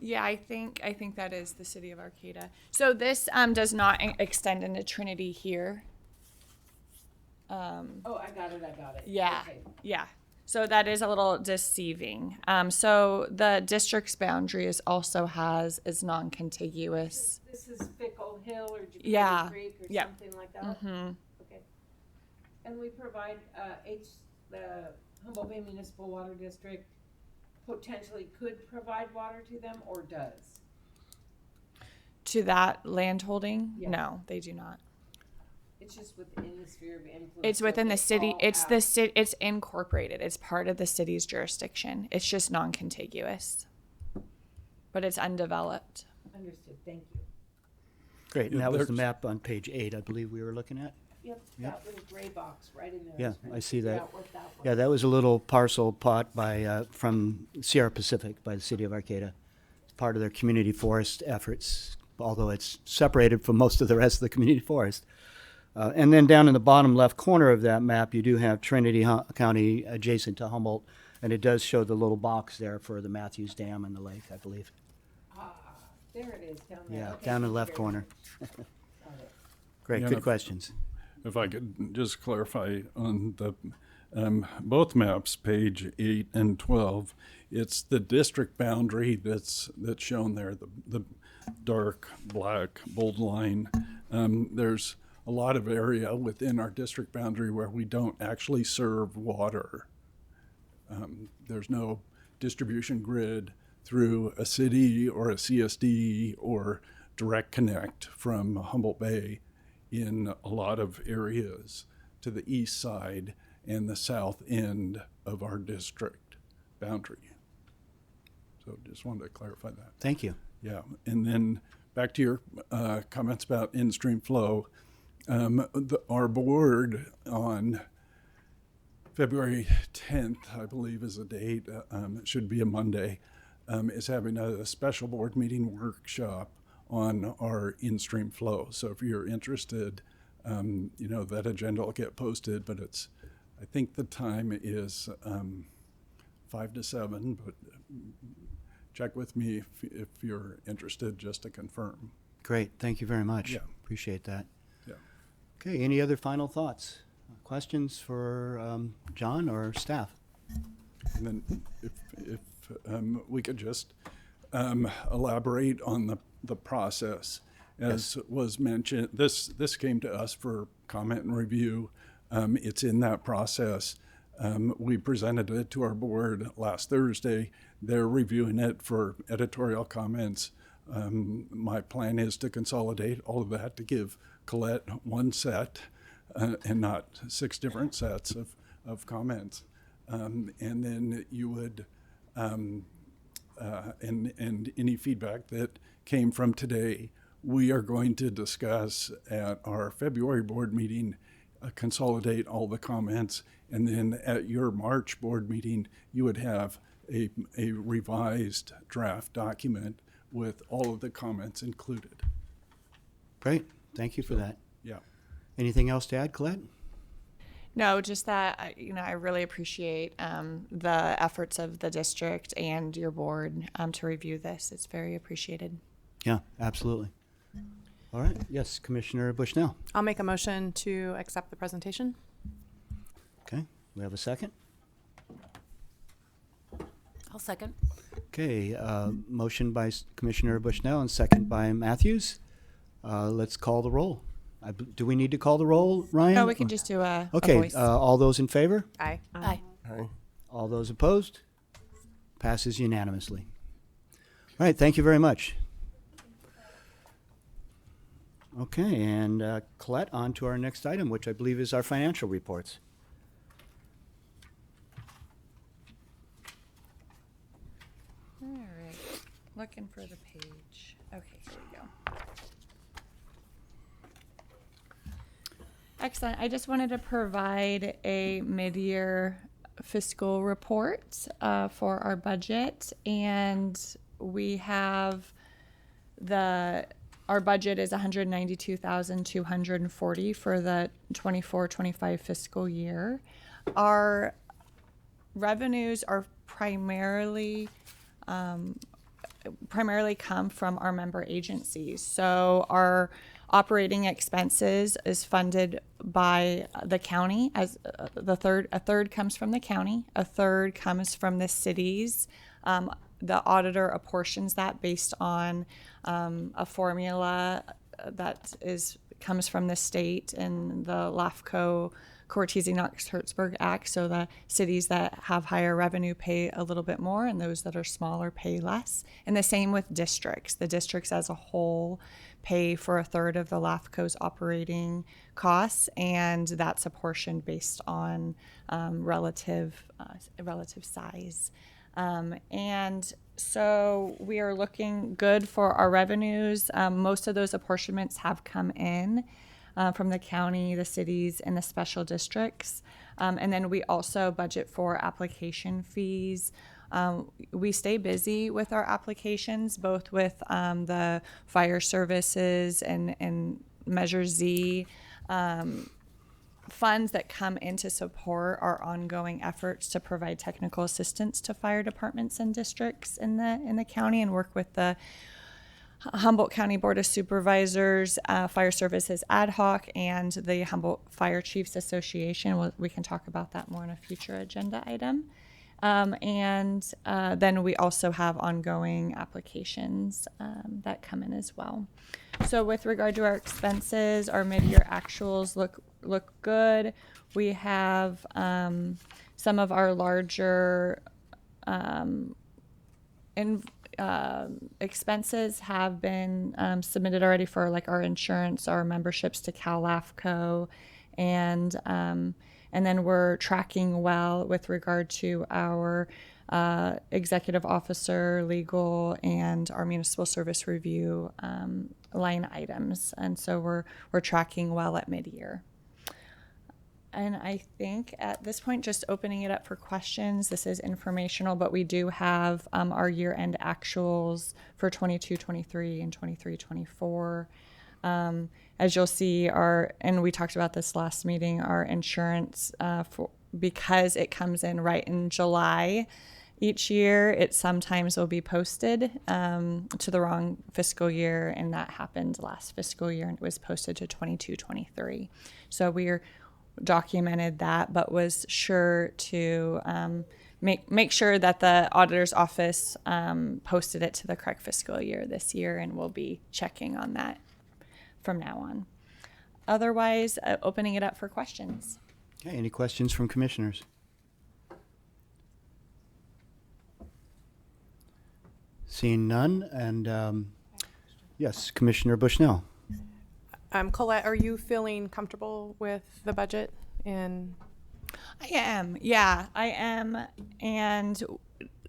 Yeah, I think that is the city of Arcata. So this does not extend into Trinity here. Oh, I got it. Yeah, Okay. yeah. So that is a little deceiving. So the district's boundary is non-contiguous. This is Fickle Hill or Jacoby Creek or something like that? Mm-hmm. Okay. And we provide the Humboldt Bay Municipal Water District potentially could provide water to them or does? To that land holding? Yes. No, they do not. It's just within the sphere of influence. It's within the city. It's incorporated. It's part of the city's jurisdiction. It's just non-contiguous. but it's undeveloped. Understood, thank you. Great, and Yeah, that was the there's- map on page 8, I believe we were looking at? Yep, that little gray box right in there. Yeah, was trying I to see figure that. out what that was. Yeah, that was a little parcel bought by, from Sierra Pacific by the city of Arcata. It's part of their community forest efforts, although it's separated from most of the rest of the community forest. And then down in the bottom left corner of that map, you do have Trinity County adjacent to Humboldt, and it does show the little box there for the Matthews Dam and the lake, I believe. There it is, down there. Yeah, Okay, down in thank the you left very corner. much. Got it. Great, Yeah, good if- questions. If I could just clarify on the both maps, page 8 and 12, it's the district boundary that's shown there, the dark black bold line. There's a lot of area within our district boundary where we don't actually serve water. There's no distribution grid through a city or a CSD or direct connect from Humboldt Bay in a lot of areas to the east side and the south end of our district boundary. So just wanted to clarify that. Thank you. Yeah, and then back to your comments about in-stream flow. Our board on February 10th, I believe is the date, it should be a Monday, is having a special board meeting workshop on our in-stream flow. So if you're interested, that agenda will get posted, but I think the time is 5 to 7, but check with me if you're interested, just to confirm. Great, thank you very much. Yeah. Appreciate that. Yeah. Okay, any other final thoughts? Questions for John or staff? And then if we could just elaborate on the process. As was mentioned, this came to us for comment and review. It's in that process. We presented it to our board last Thursday. They're reviewing it for editorial comments. My plan is to consolidate all of that to give Colette one set and not 6 different sets of comments. And then you would, and any feedback that came from today, we are going to discuss at our February board meeting, consolidate all the comments, and then at your March board meeting, you would have a revised draft document with all of the comments included. Great, thank you for that. Yeah. Anything else to add, Colette? No, just that, I really appreciate the efforts of the district and your board to review this. It's very appreciated. Yeah, absolutely. All right, yes, Commissioner Bushnell. I'll make a motion to accept the presentation. Okay, we have a second? I'll second. Okay, motion by Commissioner Bushnell and second by Matthews. Let's call the roll. Do we need to call the roll, Ryan? No, we can just do a Okay, voice. all those in favor? Aye. Aye. Hi. All those opposed? Passes unanimously. All right, thank you very much. Okay, and Colette, on to our next item, which I believe is our financial reports. All right, looking for the page. Okay, here we go. Excellent. I just wanted to provide a mid-year fiscal report for our budget, and we have our budget is $192,240 for the 24-25 fiscal year. Our revenues are primarily come from our member agencies. So our operating expenses is funded by the county as a third comes from the county, a third comes from the cities. The auditor apportions that based on a formula that comes from the state and the LAFCo Cortese-Knox-Hertzberg Act. So the cities that have higher revenue pay a little bit more, and those that are smaller pay less. And the same with districts. The districts as a whole pay for a third of the LAFCO's operating costs, and that's apportioned based on relative size. And so we are looking good for our revenues. Most of those apportionments have come in from the county, the cities, and the special districts. And then we also budget for application fees. We stay busy with our applications, both with the fire services and Measure Z. Funds that come in to support our ongoing efforts to provide technical assistance to fire departments and districts in the county, and work with the Humboldt County Board of Supervisors, Fire Services Ad Hoc, and the Humboldt Fire Chiefs Association. We can talk about that more in a future agenda item. And then we also have ongoing applications that come in as well. So with regard to our expenses, our mid-year actuals look good. We have some of our larger expenses have been submitted already for like our insurance, our memberships to Cal LAFCo, and then we're tracking well with regard to our executive officer, legal, and our municipal service review line items. And so we're tracking well at mid-year. And I think at this point, just opening it up for questions. This is informational, but we do have our year-end actuals for 22-23 and 23-24. As you'll see, and we talked about this last meeting, our insurance, because it comes in right in July each year, it sometimes will be posted to the wrong fiscal year, and that happened last fiscal year, and it was posted to 22-23. So we're documented that, but was sure to make sure that the auditor's office posted it to the correct fiscal year this year, and we'll be checking on that from now on. Otherwise, opening it up for questions. Okay, any questions from commissioners? Seeing none, and yes, Commissioner Bushnell. Colette, are you feeling comfortable with the budget? I am. Yeah, I am. And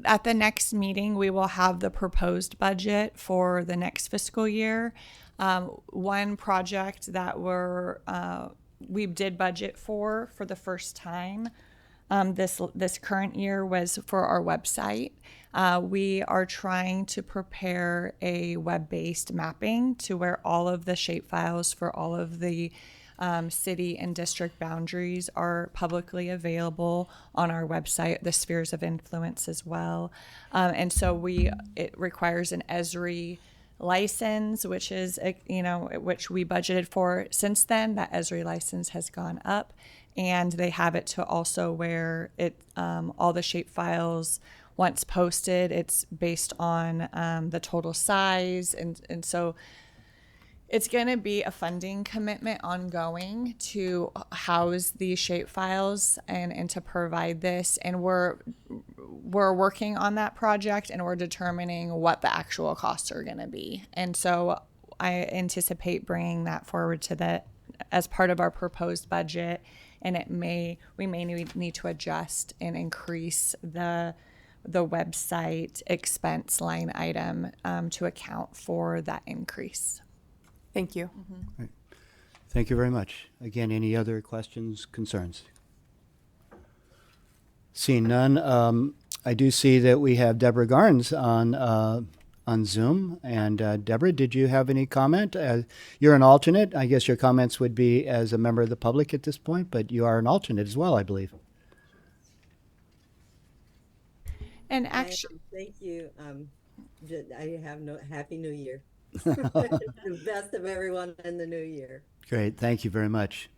at the next meeting, we will have the proposed budget for the next fiscal year. One project that we did budget for the first time this current year was for our website. We are trying to prepare a web-based mapping to where all of the shapefiles for all of the city and district boundaries are publicly available on our website, the spheres of influence as well. And so it requires an ESRI license, which is, which we budgeted for. Since then, that ESRI license has gone up, and they have it to also where all the shapefiles, once posted, it's based on the total size, and so it's going to be a funding commitment ongoing to house these shapefiles and to provide this. And we're working on that project, and we're determining what the actual costs are going to be. And so I anticipate bringing that forward as part of our proposed budget. And we may need to adjust and increase the website expense line item to account for that increase. Thank you. Right. Thank you very much. Again, any other questions, concerns? Seeing none, I do see that we have Deborah Garnes on Zoom. And Deborah, did you have any comment? You're an alternate. I guess your comments would be as a member of the public at this point, but you are an alternate as well, I believe. And actually, thank you. I have Happy New Year. The best of everyone in the new year. Great. Thank you very much.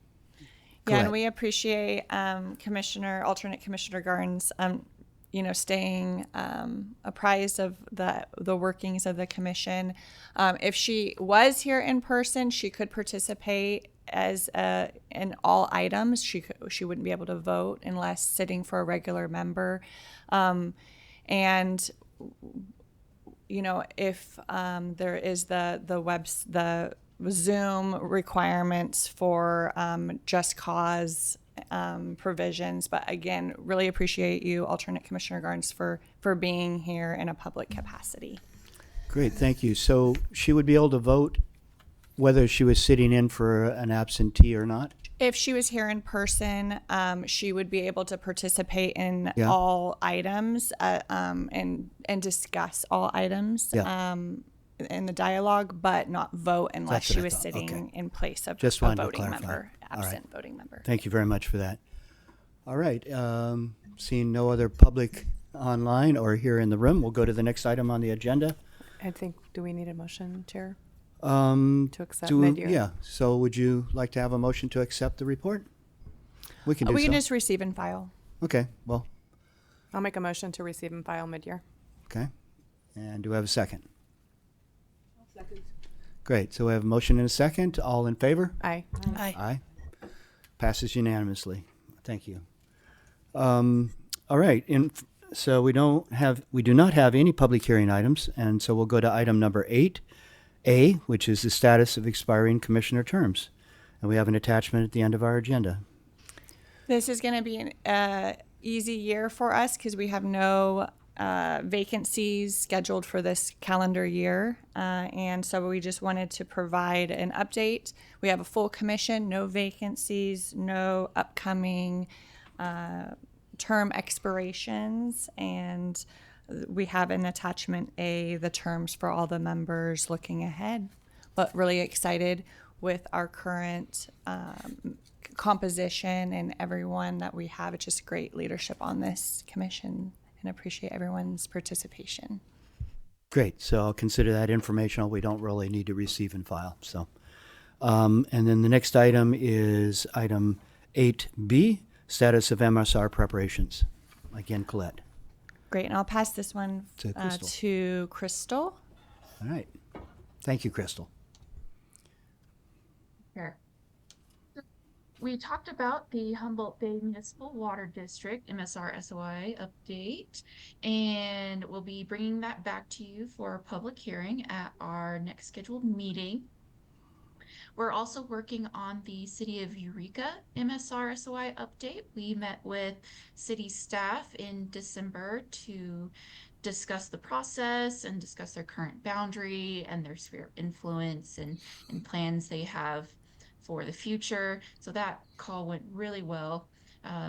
Yeah, and we appreciate alternate Commissioner Garnes, staying apprised of the workings of the commission. If she was here in person, she could participate in all items. She wouldn't be able to vote unless sitting for a regular member. And if there is the Zoom requirements for Just Cause provisions. But again, really appreciate you, Alternate Commissioner Garnes, for being here in a public capacity. Great, thank you. So she would be able to vote whether she was sitting in for an absentee or not? If she was here in person, she would be able to participate in Yeah. all items and discuss all items in the dialogue, but not vote unless That's what she I was thought. sitting Okay. in place of Just a wanted to voting clarify. member, All right. absent voting member. Thank you very much for that. All right, seeing no other public online or here in the room, we'll go to the next item on the agenda. I think, do we need a motion, Chair? To accept mid-year? Yeah, so would you like to have a motion to accept the report? We can do We can so. just receive and file. Okay, well, I'll make a motion to receive and file mid-year. okay. And do we have a second? Great, so we have a motion and a second. All in favor? Aye. Aye. Passes unanimously. Thank you. All right, so we do not have any public hearing items, and so we'll go to item number 8A, which is the status of expiring commissioner terms. And we have an attachment at the end of our agenda. This is going to be an easy year for us because we have no vacancies scheduled for this calendar year. And so we just wanted to provide an update. We have a full commission, no vacancies, no upcoming term expirations. And we have in attachment A, the terms for all the members looking ahead. But really excited with our current composition and everyone that we have. It's just great leadership on this commission, and appreciate everyone's participation. Great, so I'll consider that informational. We don't really need to receive and file, so. And then the next item is item 8B, status of MSR preparations. Again, Colette. Great, and I'll pass this one To Crystal. to Crystal. All right. Thank you, Crystal. Sure. We talked about the Humboldt Bay Municipal Water District MSR SOI update, and we'll be bringing that back to you for a public hearing at our next scheduled meeting. We're also working on the City of Eureka MSR SOI update. We met with city staff in December to discuss the process and discuss their current boundary and their sphere of influence and plans they have for the future. So that call went really well.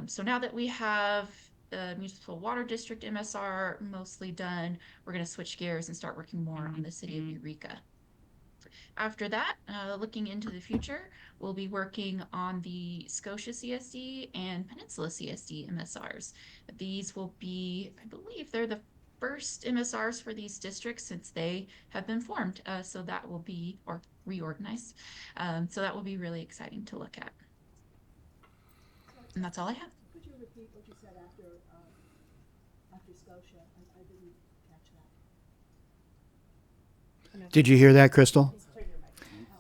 So now that we have the Municipal Water District MSR mostly done, we're going to switch gears and start working more on the City of Eureka. After that, looking into the future, we'll be working on the Scotia CSD and Peninsula CSD MSRs. These will be, I believe they're the first MSRs for these districts since they have been formed. So that will be, or reorganized. So that will be really exciting to look at. And that's all I have. Could you repeat what you said after Scotia? I didn't catch that. Did you hear that, Crystal?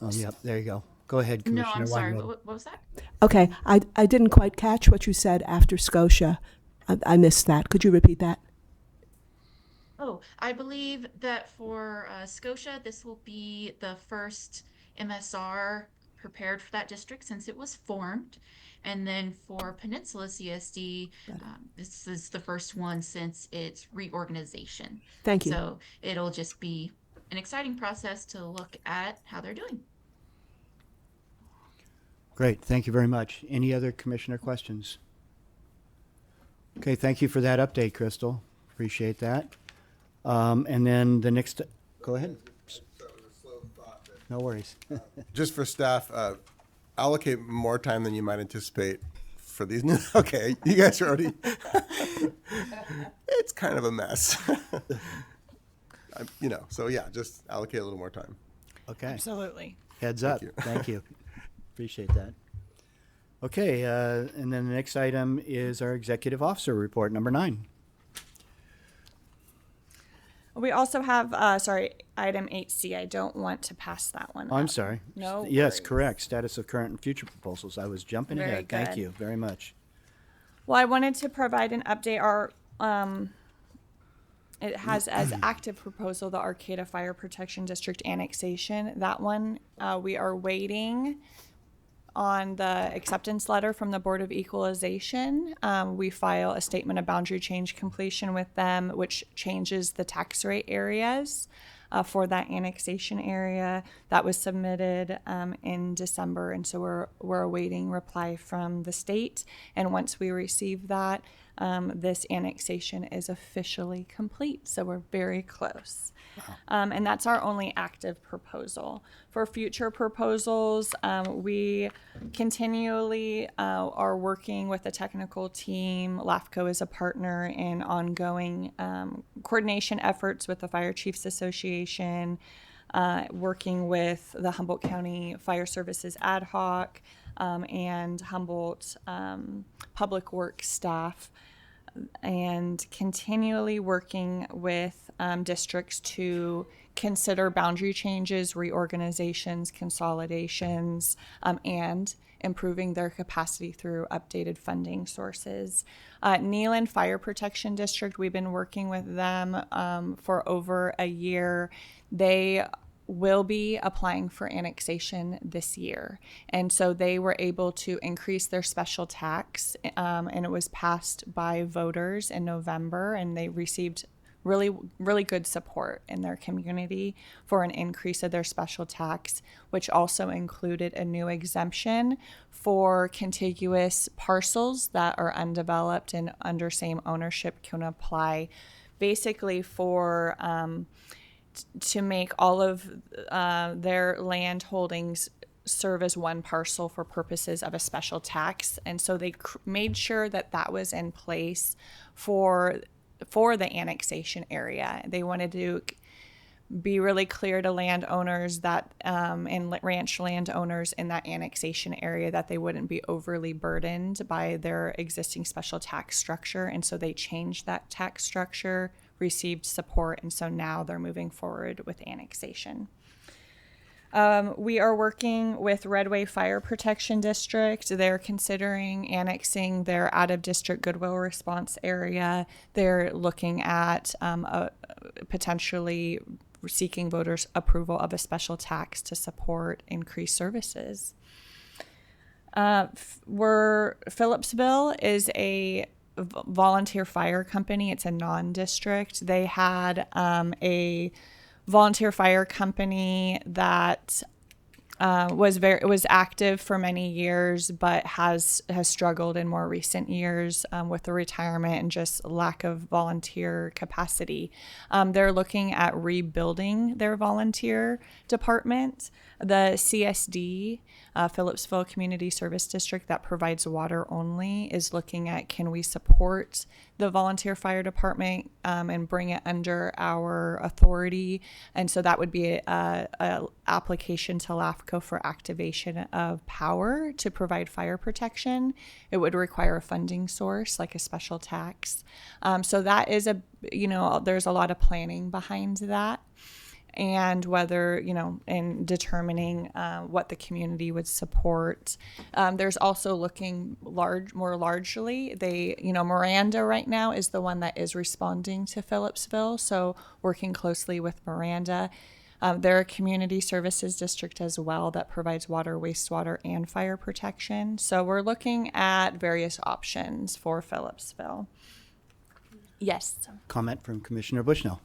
Oh, yep, there you go. Go ahead, No, Commissioner I'm sorry. Weinrod. What was that? Okay, I didn't quite catch what you said after Scotia. I missed that. Could you repeat that? Oh, I believe that for Scotia, this will be the first MSR prepared for that district since it was formed. And then for Peninsula CSD, this is the first one since its reorganization. Thank you. So it'll just be an exciting process to look at how they're doing. Great, thank you very much. Any other commissioner questions? Okay, thank you for that update, Crystal. Appreciate that. And then the next, go ahead. No worries. Just for staff, allocate more time than you might anticipate for these new. Okay, you guys are already. It's kind of a mess. So yeah, just allocate a little more time. Okay. Absolutely. Heads up. you. Thank you. Appreciate that. Okay, and then the next item is our executive officer report, number 9. We also have, item 8C. I don't want to pass that one. Oh, I'm up. sorry. No Yes, worries. correct. Status of current and future proposals. I was jumping Very ahead. Thank good. you very much. Well, I wanted to provide an update. It has as active proposal the Arcata Fire Protection District annexation. That one, we are waiting on the acceptance letter from the Board of Equalization. We file a statement of boundary change completion with them, which changes the tax rate areas for that annexation area. That was submitted in December, and so we're awaiting reply from the state. And once we receive that, this annexation is officially complete. So we're very close. And that's our only active proposal. For future proposals, we continually are working with the technical team. LAFCo is a partner in ongoing coordination efforts with the Fire Chiefs Association, working with the Humboldt County Fire Services Ad Hoc and Humboldt Public Works staff, and continually working with districts to consider boundary changes, reorganizations, consolidations, and improving their capacity through updated funding sources. Neelan Fire Protection District, we've been working with them for over a year. They will be applying for annexation this year. And so they were able to increase their special tax, and it was passed by voters in November, and they received really good support in their community for an increase of their special tax, which also included a new exemption for contiguous parcels that are undeveloped and under same ownership can apply basically for to make all of their land holdings serve as one parcel for purposes of a special tax. And so they made sure that that was in place for the annexation area. They wanted to be really clear to landowners that and ranch landowners in that annexation area that they wouldn't be overly burdened by their existing special tax structure. And so they changed that tax structure, received support, and so now they're moving forward with annexation. We are working with Redway Fire Protection District. They're considering annexing their out-of-district Goodwill Response area. They're looking at potentially seeking voters' approval of a special tax to support increased services. Phillipsville is a volunteer fire company. It's a non-district. They had a volunteer fire company that was active for many years, but has struggled in more recent years with the retirement and just lack of volunteer capacity. They're looking at rebuilding their volunteer department. The CSD, Phillipsville Community Service District, that provides water only, is looking at, can we support the volunteer fire department and bring it under our authority? And so that would be a application to LAFCo for activation of power to provide fire protection. It would require a funding source like a special tax. So that is there's a lot of planning behind that. And whether, in determining what the community would support. There's also looking more largely. Miranda right now is the one that is responding to Phillipsville, so working closely with Miranda. They're a community services district as well that provides water, wastewater, and fire protection. So we're looking at various options for Phillipsville. Yes. Comment from Commissioner Bushnell.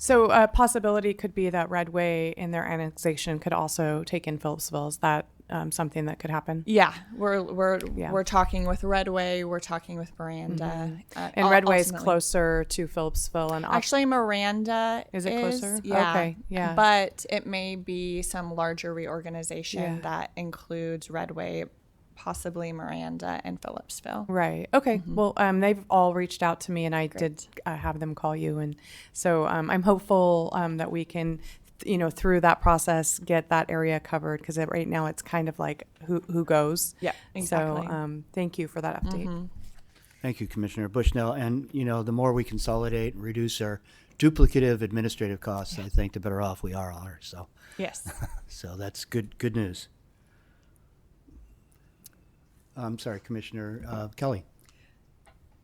So a possibility could be that Redway in their annexation could also take in Phillipsville. Is that something that could happen? Yeah, we're talking with Redway. We're talking with Miranda. Mm-hmm. And Redway is closer to Phillipsville, and actually Miranda is it closer? Yeah, okay, yeah. But it may be some larger reorganization that includes Redway, possibly Miranda and Phillipsville. Right. Okay. Mm-hmm. Well, they've all reached out to me, and I did have them call you, and so I'm hopeful that we can, through that process, get that area covered, because right now it's kind of like who goes. Yeah. Exactly. So thank you for that update. Mm-hmm. Thank you, Commissioner Bushnell. And the more we consolidate and reduce our duplicative administrative costs, I think the better off we are. So yes. So that's good news. I'm sorry, Commissioner Kelly.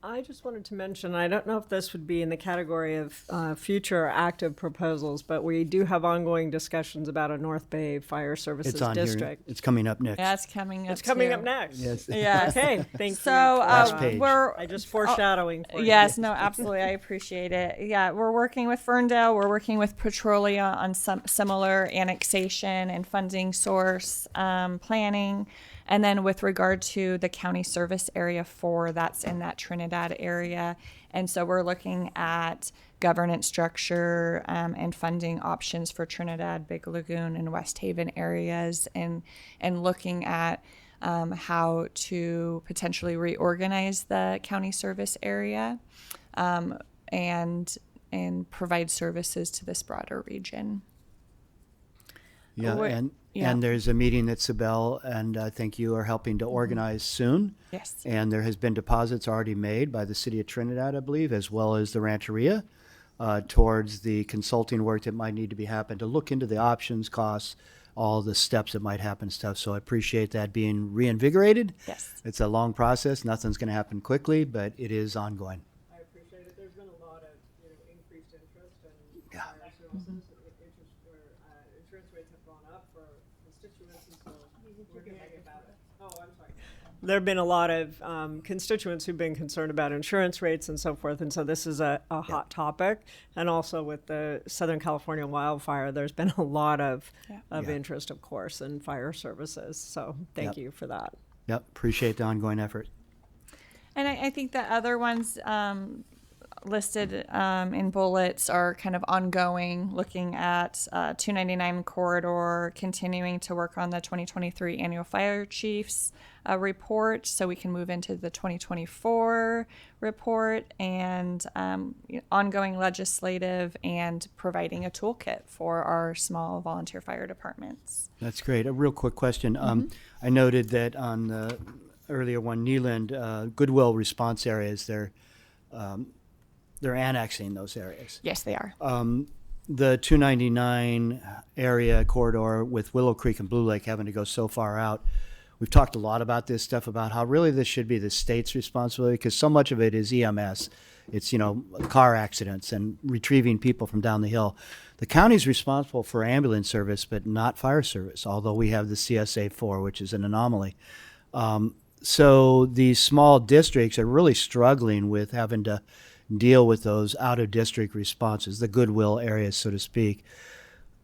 I just wanted to mention, I don't know if this would be in the category of future active proposals, but we do have ongoing discussions about a North Bay Fire Services It's on District. here. It's coming up next. Yeah, it's coming up. It's coming too. up next. Yes. Yes. Okay, thank So you. Last page. I just foreshadowing for you. Yes, no, absolutely. I appreciate it. Yeah, we're working with Ferndale. We're working with Petrolia on some similar annexation and funding source planning. And then with regard to the county service area 4, that's in that Trinidad area. And so we're looking at governance structure and funding options for Trinidad, Big Lagoon, and West Haven areas, and looking at how to potentially reorganize the county service area and provide services to this broader region. Yeah, What- and there's a meeting that Sibel and I think you are helping to organize soon. Yes. And there has been deposits already made by the city of Trinidad, I believe, as well as the Rancheria, towards the consulting work that might need to be happened to look into the options, costs, all the steps that might happen, stuff. So I appreciate that being reinvigorated. Yes. It's a long process. Nothing's going to happen quickly, but it is ongoing. I appreciate it. There's been a lot of increased interest in Yeah. fire services. Insurance rates have gone up for constituents, and so we're hearing about it. Oh, I'm sorry. There have been a lot of constituents who've been concerned about insurance rates and so forth, and so this is a hot topic. And also with the Southern California wildfire, there's been a lot of interest, of course, in fire services. So thank you for that. Yep, appreciate the ongoing effort. And I think the other ones listed in bullets are kind of ongoing, looking at 299 corridor, continuing to work on the 2023 annual fire chiefs report so we can move into the 2024 report, and ongoing legislative and providing a toolkit for our small volunteer fire departments. That's great. A real quick question. I noted that on the earlier one, Neeland, Goodwill response areas, they're annexing those areas. Yes, they are. The 299 area corridor with Willow Creek and Blue Lake having to go so far out, we've talked a lot about this stuff, about how really this should be the state's responsibility, because so much of it is EMS. It's, car accidents and retrieving people from down the hill. The county's responsible for ambulance service, but not fire service, although we have the CSA 4, which is an anomaly. So these small districts are really struggling with having to deal with those out-of-district responses, the goodwill areas, so to speak.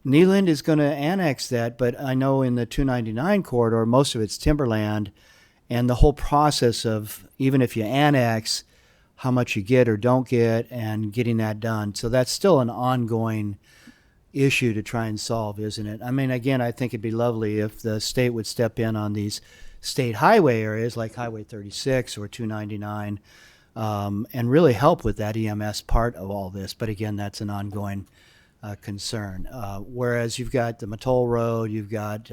Neeland is going to annex that, but I know in the 299 corridor, most of it's timberland, and the whole process of, even if you annex, how much you get or don't get, and getting that done. So that's still an ongoing issue to try and solve, isn't it? I mean, again, I think it'd be lovely if the state would step in on these state highway areas like Highway 36 or 299, and really help with that EMS part of all this. But again, that's an ongoing concern. Whereas you've got the Mattole Road, you've got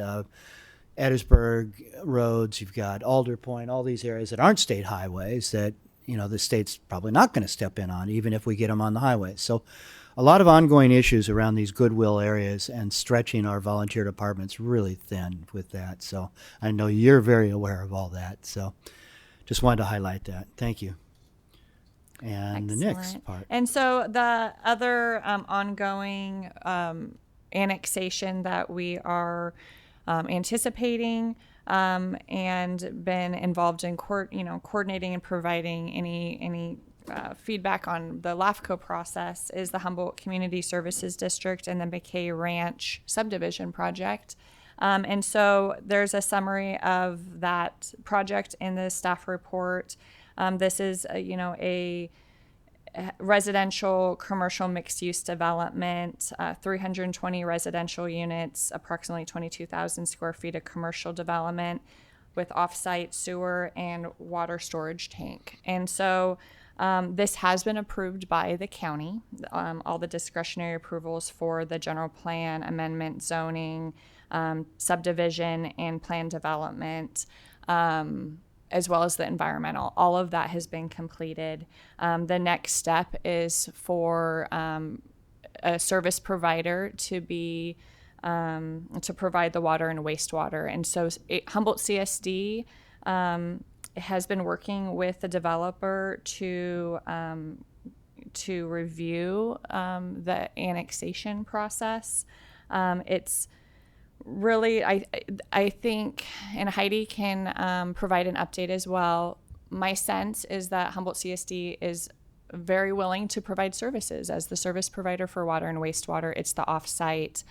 Edisburg roads, you've got Alder Point, all these areas that aren't state highways that, the state's probably not going to step in on, even if we get them on the highway. So a lot of ongoing issues around these goodwill areas and stretching our volunteer departments really thin with that. So I know you're very aware of all that. So just wanted to highlight that. Thank you. And the next Excellent. part. And so the other ongoing annexation that we are anticipating and been involved in coordinating and providing any feedback on the LAFCo process is the Humboldt Community Services District and the McKay Ranch subdivision project. And so there's a summary of that project in the staff report. This is, a residential commercial mixed-use development, 320 residential units, approximately 22,000 square feet of commercial development with off-site sewer and water storage tank. And so this has been approved by the county, all the discretionary approvals for the general plan, amendment, zoning, subdivision, and plan development, as well as the environmental. All of that has been completed. The next step is for a service provider to be to provide the water and wastewater. And so Humboldt CSD has been working with the developer to review the annexation process. It's really, I think, and Heidi can provide an update as well. My sense is that Humboldt CSD is very willing to provide services as the service provider for water and wastewater. It's the offsite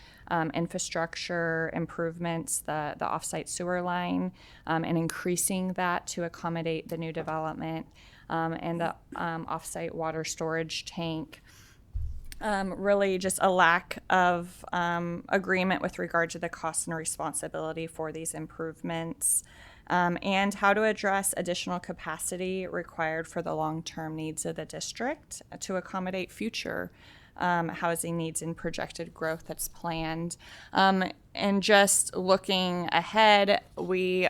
infrastructure improvements, the offsite sewer line, and increasing that to accommodate the new development, and the offsite water storage tank. Really just a lack of agreement with regard to the cost and responsibility for these improvements, and how to address additional capacity required for the long-term needs of the district to accommodate future housing needs and projected growth that's planned. And just looking ahead, we've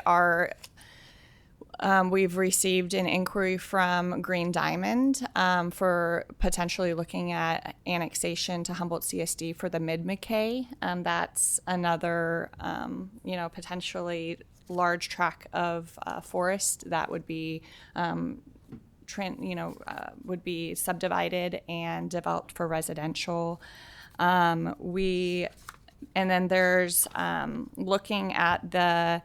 received an inquiry from Green Diamond for potentially looking at annexation to Humboldt CSD for the Mid-McKay. That's another, potentially large tract of forest that would be would be subdivided and developed for residential. And then there's looking at the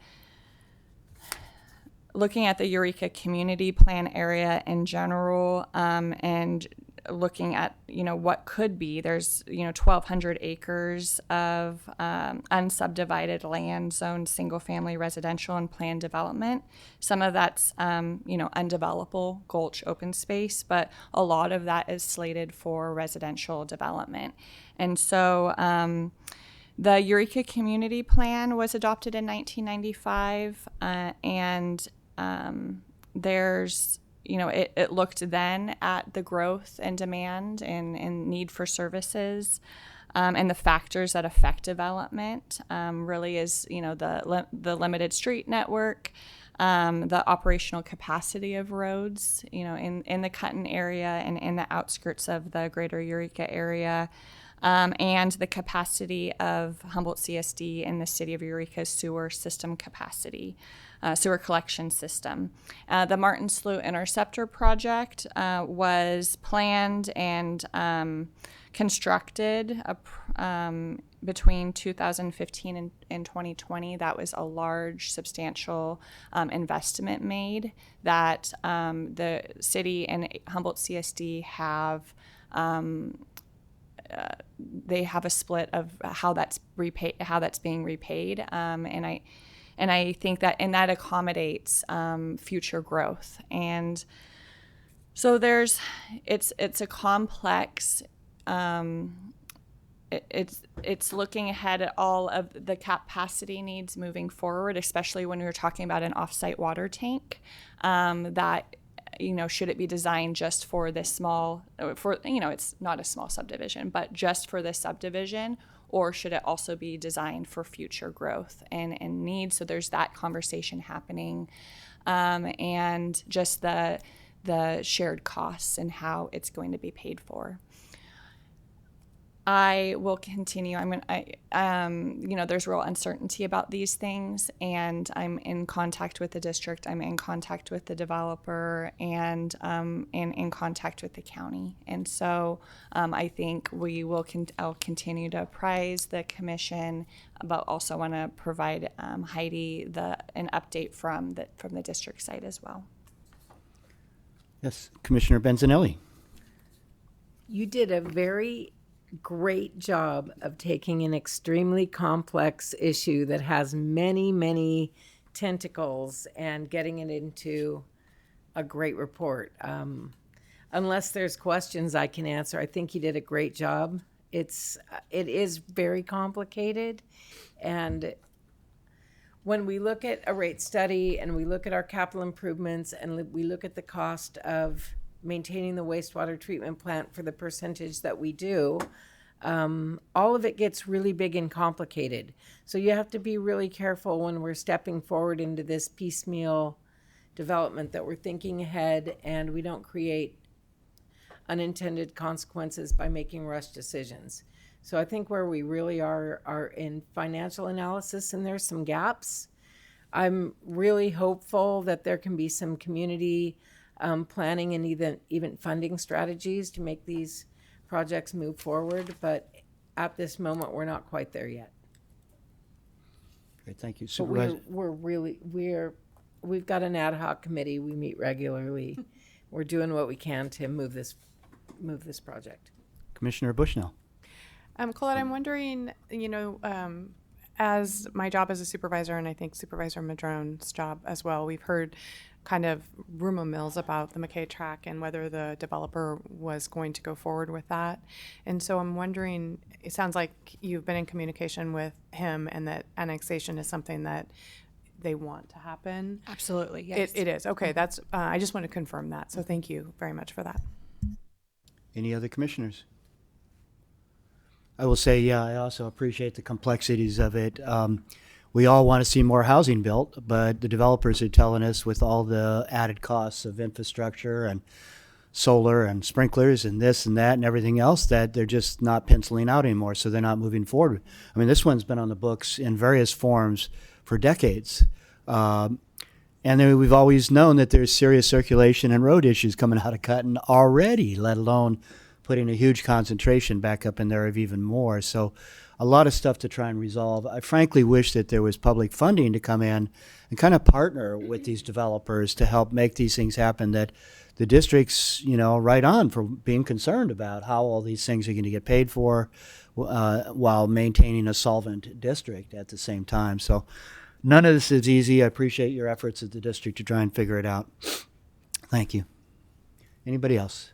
Eureka Community Plan area in general, and looking at, what could be. There's, 1,200 acres of unsubdivided land zoned single-family residential and planned development. Some of that's, undevelopable gulch open space, but a lot of that is slated for residential development. And so the Eureka Community Plan was adopted in 1995, and there's, it looked then at the growth and demand and need for services, and the factors that affect development, really is, the limited street network, the operational capacity of roads, in the Cutton area and in the outskirts of the greater Eureka area, and the capacity of Humboldt CSD and the city of Eureka's sewer system capacity. Sewer collection system. The Martin Slough Interceptor project was planned and constructed between 2015 and 2020. That was a large, substantial investment made that the city and Humboldt CSD have. They have a split of how that's being repaid, and I think that accommodates future growth. And so it's a complex. It's looking ahead at all of the capacity needs moving forward, especially when we were talking about an offsite water tank. That, should it be designed just for this small? It's not a small subdivision, but just for this subdivision. Or should it also be designed for future growth and needs? So there's that conversation happening, and just the shared costs and how it's going to be paid for. I will continue. There's real uncertainty about these things, and I'm in contact with the district. I'm in contact with the developer, and in contact with the county. And so I think I'll continue to apprise the commission, but also want to provide Heidi an update from the district side as well. Yes, Commissioner Benzanelli. You did a very great job of taking an extremely complex issue that has many, many tentacles and getting it into a great report. Unless there's questions I can answer, I think you did a great job. It is very complicated, and when we look at a rate study and we look at our capital improvements and we look at the cost of maintaining the wastewater treatment plant for the percentage that we do, all of it gets really big and complicated. So you have to be really careful when we're stepping forward into this piecemeal development, that we're thinking ahead and we don't create unintended consequences by making rush decisions. So I think where we really are in financial analysis, and there's some gaps. I'm really hopeful that there can be some community planning and even funding strategies to make these projects move forward. But at this moment, we're not quite there yet. Great, thank you. But Supervisor. we've got an ad hoc committee. We meet regularly. We're doing what we can to move this project. Commissioner Bushnell. Colette, I'm wondering, as my job as a supervisor, and I think Supervisor Madrone's job as well, we've heard kind of rumor mills about the McKay track and whether the developer was going to go forward with that. And so I'm wondering, it sounds like you've been in communication with him and that annexation is something that they want to happen. Absolutely, yes. It is. Okay, that's, I just want to confirm that. So thank you very much for that. Any other commissioners? I will say, yeah, I also appreciate the complexities of it. We all want to see more housing built, but the developers are telling us with all the added costs of infrastructure and solar and sprinklers and this and that and everything else that they're just not penciling out anymore, so they're not moving forward. I mean, this one's been on the books in various forms for decades. And then we've always known that there's serious circulation and road issues coming out of Cutton already, let alone putting a huge concentration back up in there of even more. So a lot of stuff to try and resolve. I frankly wish that there was public funding to come in and kind of partner with these developers to help make these things happen, that the district's, right on for being concerned about how all these things are going to get paid for while maintaining a solvent district at the same time. So none of this is easy. I appreciate your efforts at the district to try and figure it out. Thank you. Anybody else?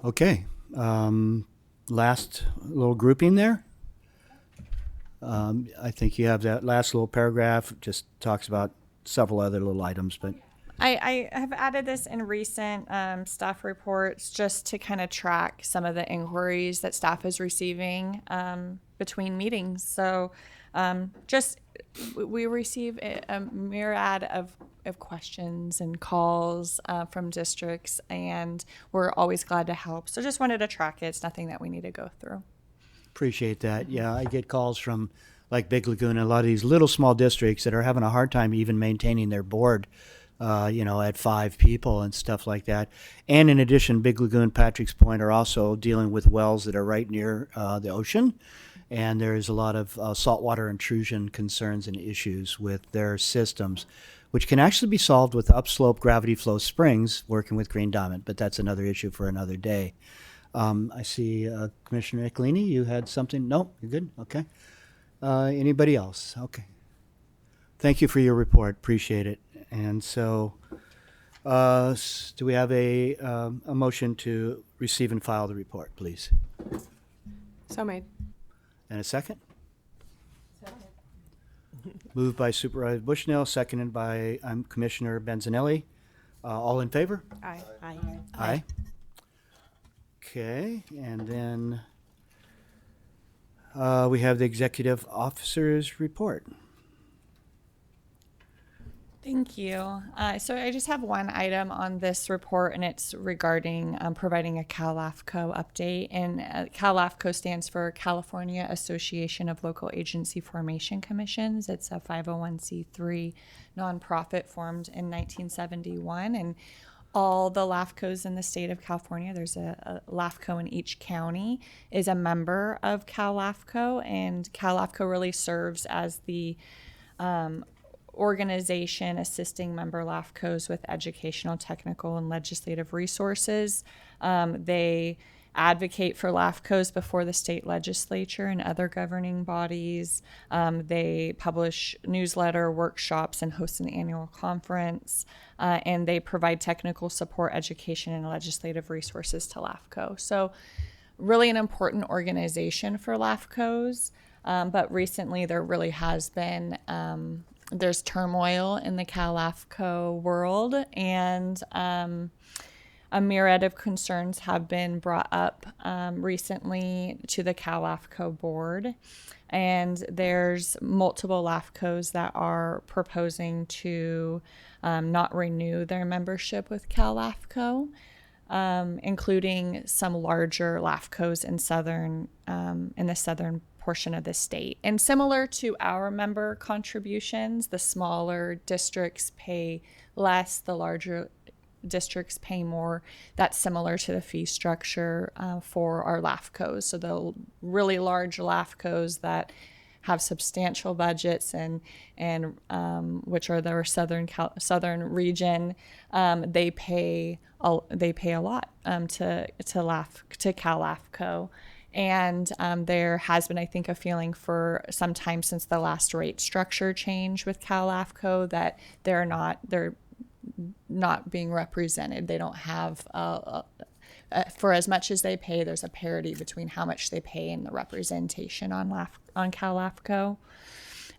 Okay. Last little grouping there. I think you have that last little paragraph, just talks about several other little items, but I have added this in recent staff reports just to kind of track some of the inquiries that staff is receiving between meetings. So we receive a myriad of questions and calls from districts, and we're always glad to help. So just wanted to track it. It's nothing that we need to go through. appreciate that. Yeah, I get calls from like Big Lagoon and a lot of these little small districts that are having a hard time even maintaining their board, at 5 people and stuff like that. And in addition, Big Lagoon, Patrick's Point are also dealing with wells that are right near the ocean. And there's a lot of saltwater intrusion concerns and issues with their systems, which can actually be solved with upslope gravity flow springs working with Green Diamond, but that's another issue for another day. I see Commissioner Iccolini, you had something? No, you're good? Okay. Anybody else? Okay. Thank you for your report. Appreciate it. And so, do we have a motion to receive and file the report, please? So made. And a second? Moved by Supervisor Bushnell, seconded by Commissioner Benzanelli. All in favor? Aye. Aye. Aye. Okay, and then we have the executive officer's report. Thank you. So I just have one item on this report, and it's regarding providing a Cal LAFCo update. And Cal LAFCo stands for California Association of Local Agency Formation Commissions. It's a 501c3 nonprofit formed in 1971. And all the LAFCOs in the state of California, there's a LAFCO in each county, is a member of Cal LAFCO. And Cal LAFCO really serves as the organization assisting member LAFCOs with educational, technical, and legislative resources. They advocate for LAFCOs before the state legislature and other governing bodies. They publish newsletter, workshops, and host an annual conference. And they provide technical support, education, and legislative resources to LAFCO. So really an important organization for LAFCOs. But recently there really has been there's turmoil in the Cal LAFCO world, and a myriad of concerns have been brought up recently to the Cal LAFCO board. And there's multiple LAFCOs that are proposing to not renew their membership with Cal LAFCO, including some larger LAFCOs in the southern portion of the state. And similar to our member contributions, the smaller districts pay less, the larger districts pay more. That's similar to the fee structure for our LAFCOs. So the really large LAFCOs that have substantial budgets and which are their southern region, they pay a lot to Cal LAFCO. And there has been, I think, a feeling for some time since the last rate structure change with Cal LAFCO that they're not being represented. They don't have for as much as they pay, there's a parity between how much they pay and the representation on Cal LAFCO.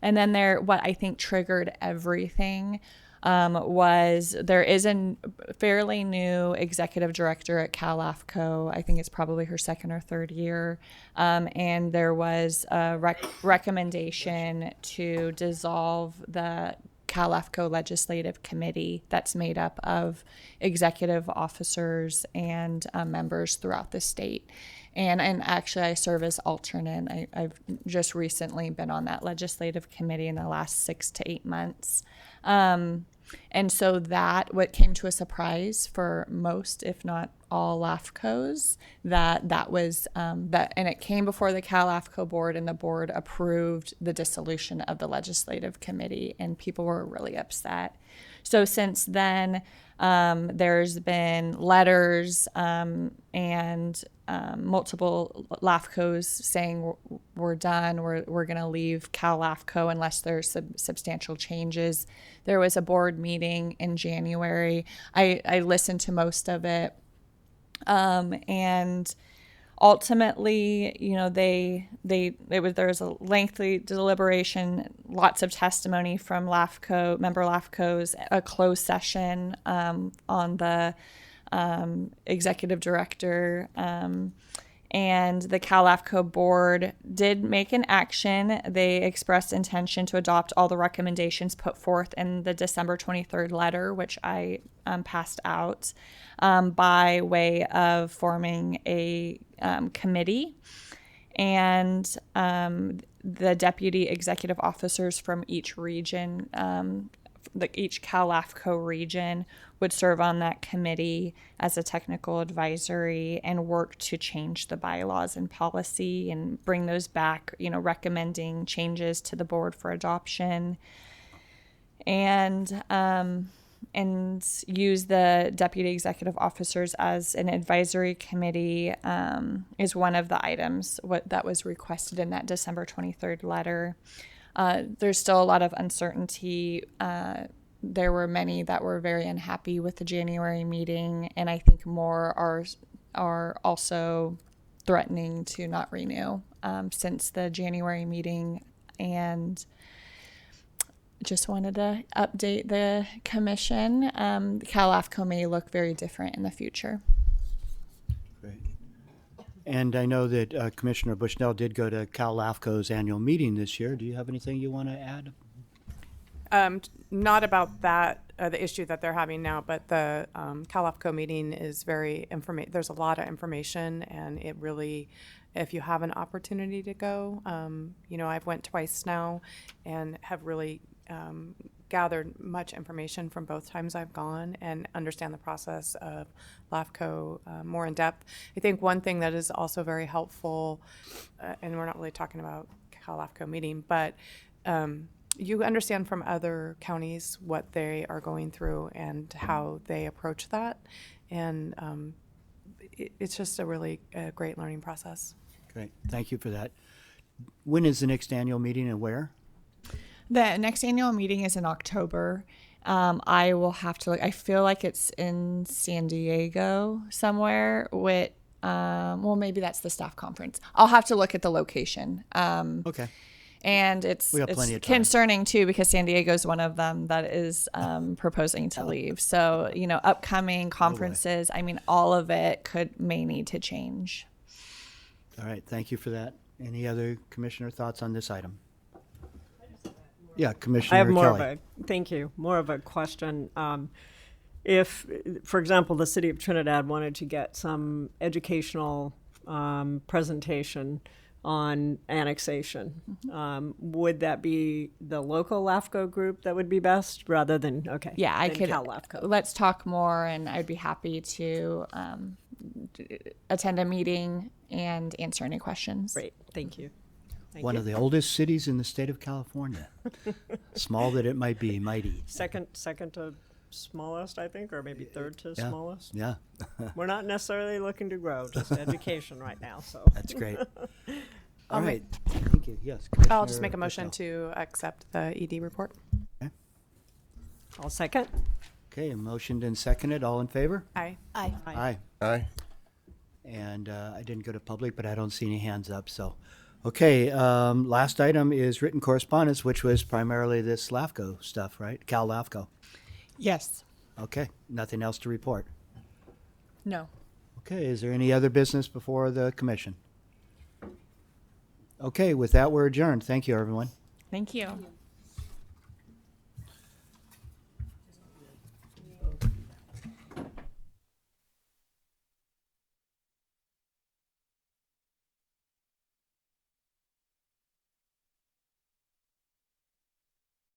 And then what I think triggered everything was there is a fairly new executive director at Cal LAFCO. I think it's probably her second or third year. And there was a recommendation to dissolve the Cal LAFCO Legislative Committee that's made up of executive officers and members throughout the state. And actually, I serve as alternate. I've just recently been on that legislative committee in the last 6 to 8 months. And so what came to a surprise for most, if not all LAFCOs, that was and it came before the Cal LAFCO board, and the board approved the dissolution of the legislative committee, and people were really upset. So since then, there's been letters and multiple LAFCOs saying we're done, we're going to leave Cal LAFCO unless there's substantial changes. There was a board meeting in January. I listened to most of it, and ultimately, there was a lengthy deliberation, lots of testimony from member LAFCOs, a closed session on the executive director, and the Cal LAFCO board did make an action. They expressed intention to adopt all the recommendations put forth in the December 23rd letter, which I passed out, by way of forming a committee. And the deputy executive officers from each region, each Cal LAFCO region, would serve on that committee as a technical advisory and work to change the bylaws and policy and bring those back, recommending changes to the board for adoption. And use the deputy executive officers as an advisory committee is one of the items that was requested in that December 23rd letter. There's still a lot of uncertainty. There were many that were very unhappy with the January meeting, and I think more are also threatening to not renew since the January meeting. And just wanted to update the commission. Cal LAFCO may look very different in the future. Great. And I know that Commissioner Bushnell did go to Cal LAFCO's annual meeting this year. Do you have anything you want to add? Not about that, the issue that they're having now, but the Cal LAFCO meeting is very there's a lot of information, and it really, if you have an opportunity to go, I've went twice now and have really gathered much information from both times I've gone and understand the process of LAFCO more in depth. I think one thing that is also very helpful, and we're not really talking about Cal LAFCO meeting, but you understand from other counties what they are going through and how they approach that. And it's just a really great learning process. Great. Thank you for that. When is the next annual meeting and where? The next annual meeting is in October. I will have to look. I feel like it's in San Diego somewhere with, maybe that's the staff conference. I'll have to look at the location. Okay. And it's concerning too, because San Diego is one of them that is proposing to leave. So, upcoming conferences, all of it may need to change. All right. Thank you for that. Any other commissioner thoughts on this item? Yeah, Commissioner Kelly. More of a question. If, for example, the city of Trinidad wanted to get some educational presentation on annexation. Would that be the local LAFCO group that would be best rather than, okay. Yeah, I than could. Cal LAFCO? Let's talk more, and I'd be happy to attend a meeting and answer any questions. Great, thank you. Thank One you. of the oldest cities in the state of California. Small that it might be, mighty. Second to smallest, I think, or maybe third to Yeah. smallest. Yeah, We're not necessarily looking to grow, just education right now, so. that's great. I'll All make- right, thank you. Yes. I'll just Commissioner make a motion Patel. to accept the ED report. I'll second. Okay, motioned and seconded. All in favor? Aye. Aye. Aye. And I didn't go to public, but I don't see any hands up, so. Okay, last item is written correspondence, which was primarily this LAFCO stuff, right? Cal LAFCO. Yes. Okay, nothing else to report. No. Okay, is there any other business before the commission? Okay, with that, we're adjourned. Thank you, everyone. Thank you.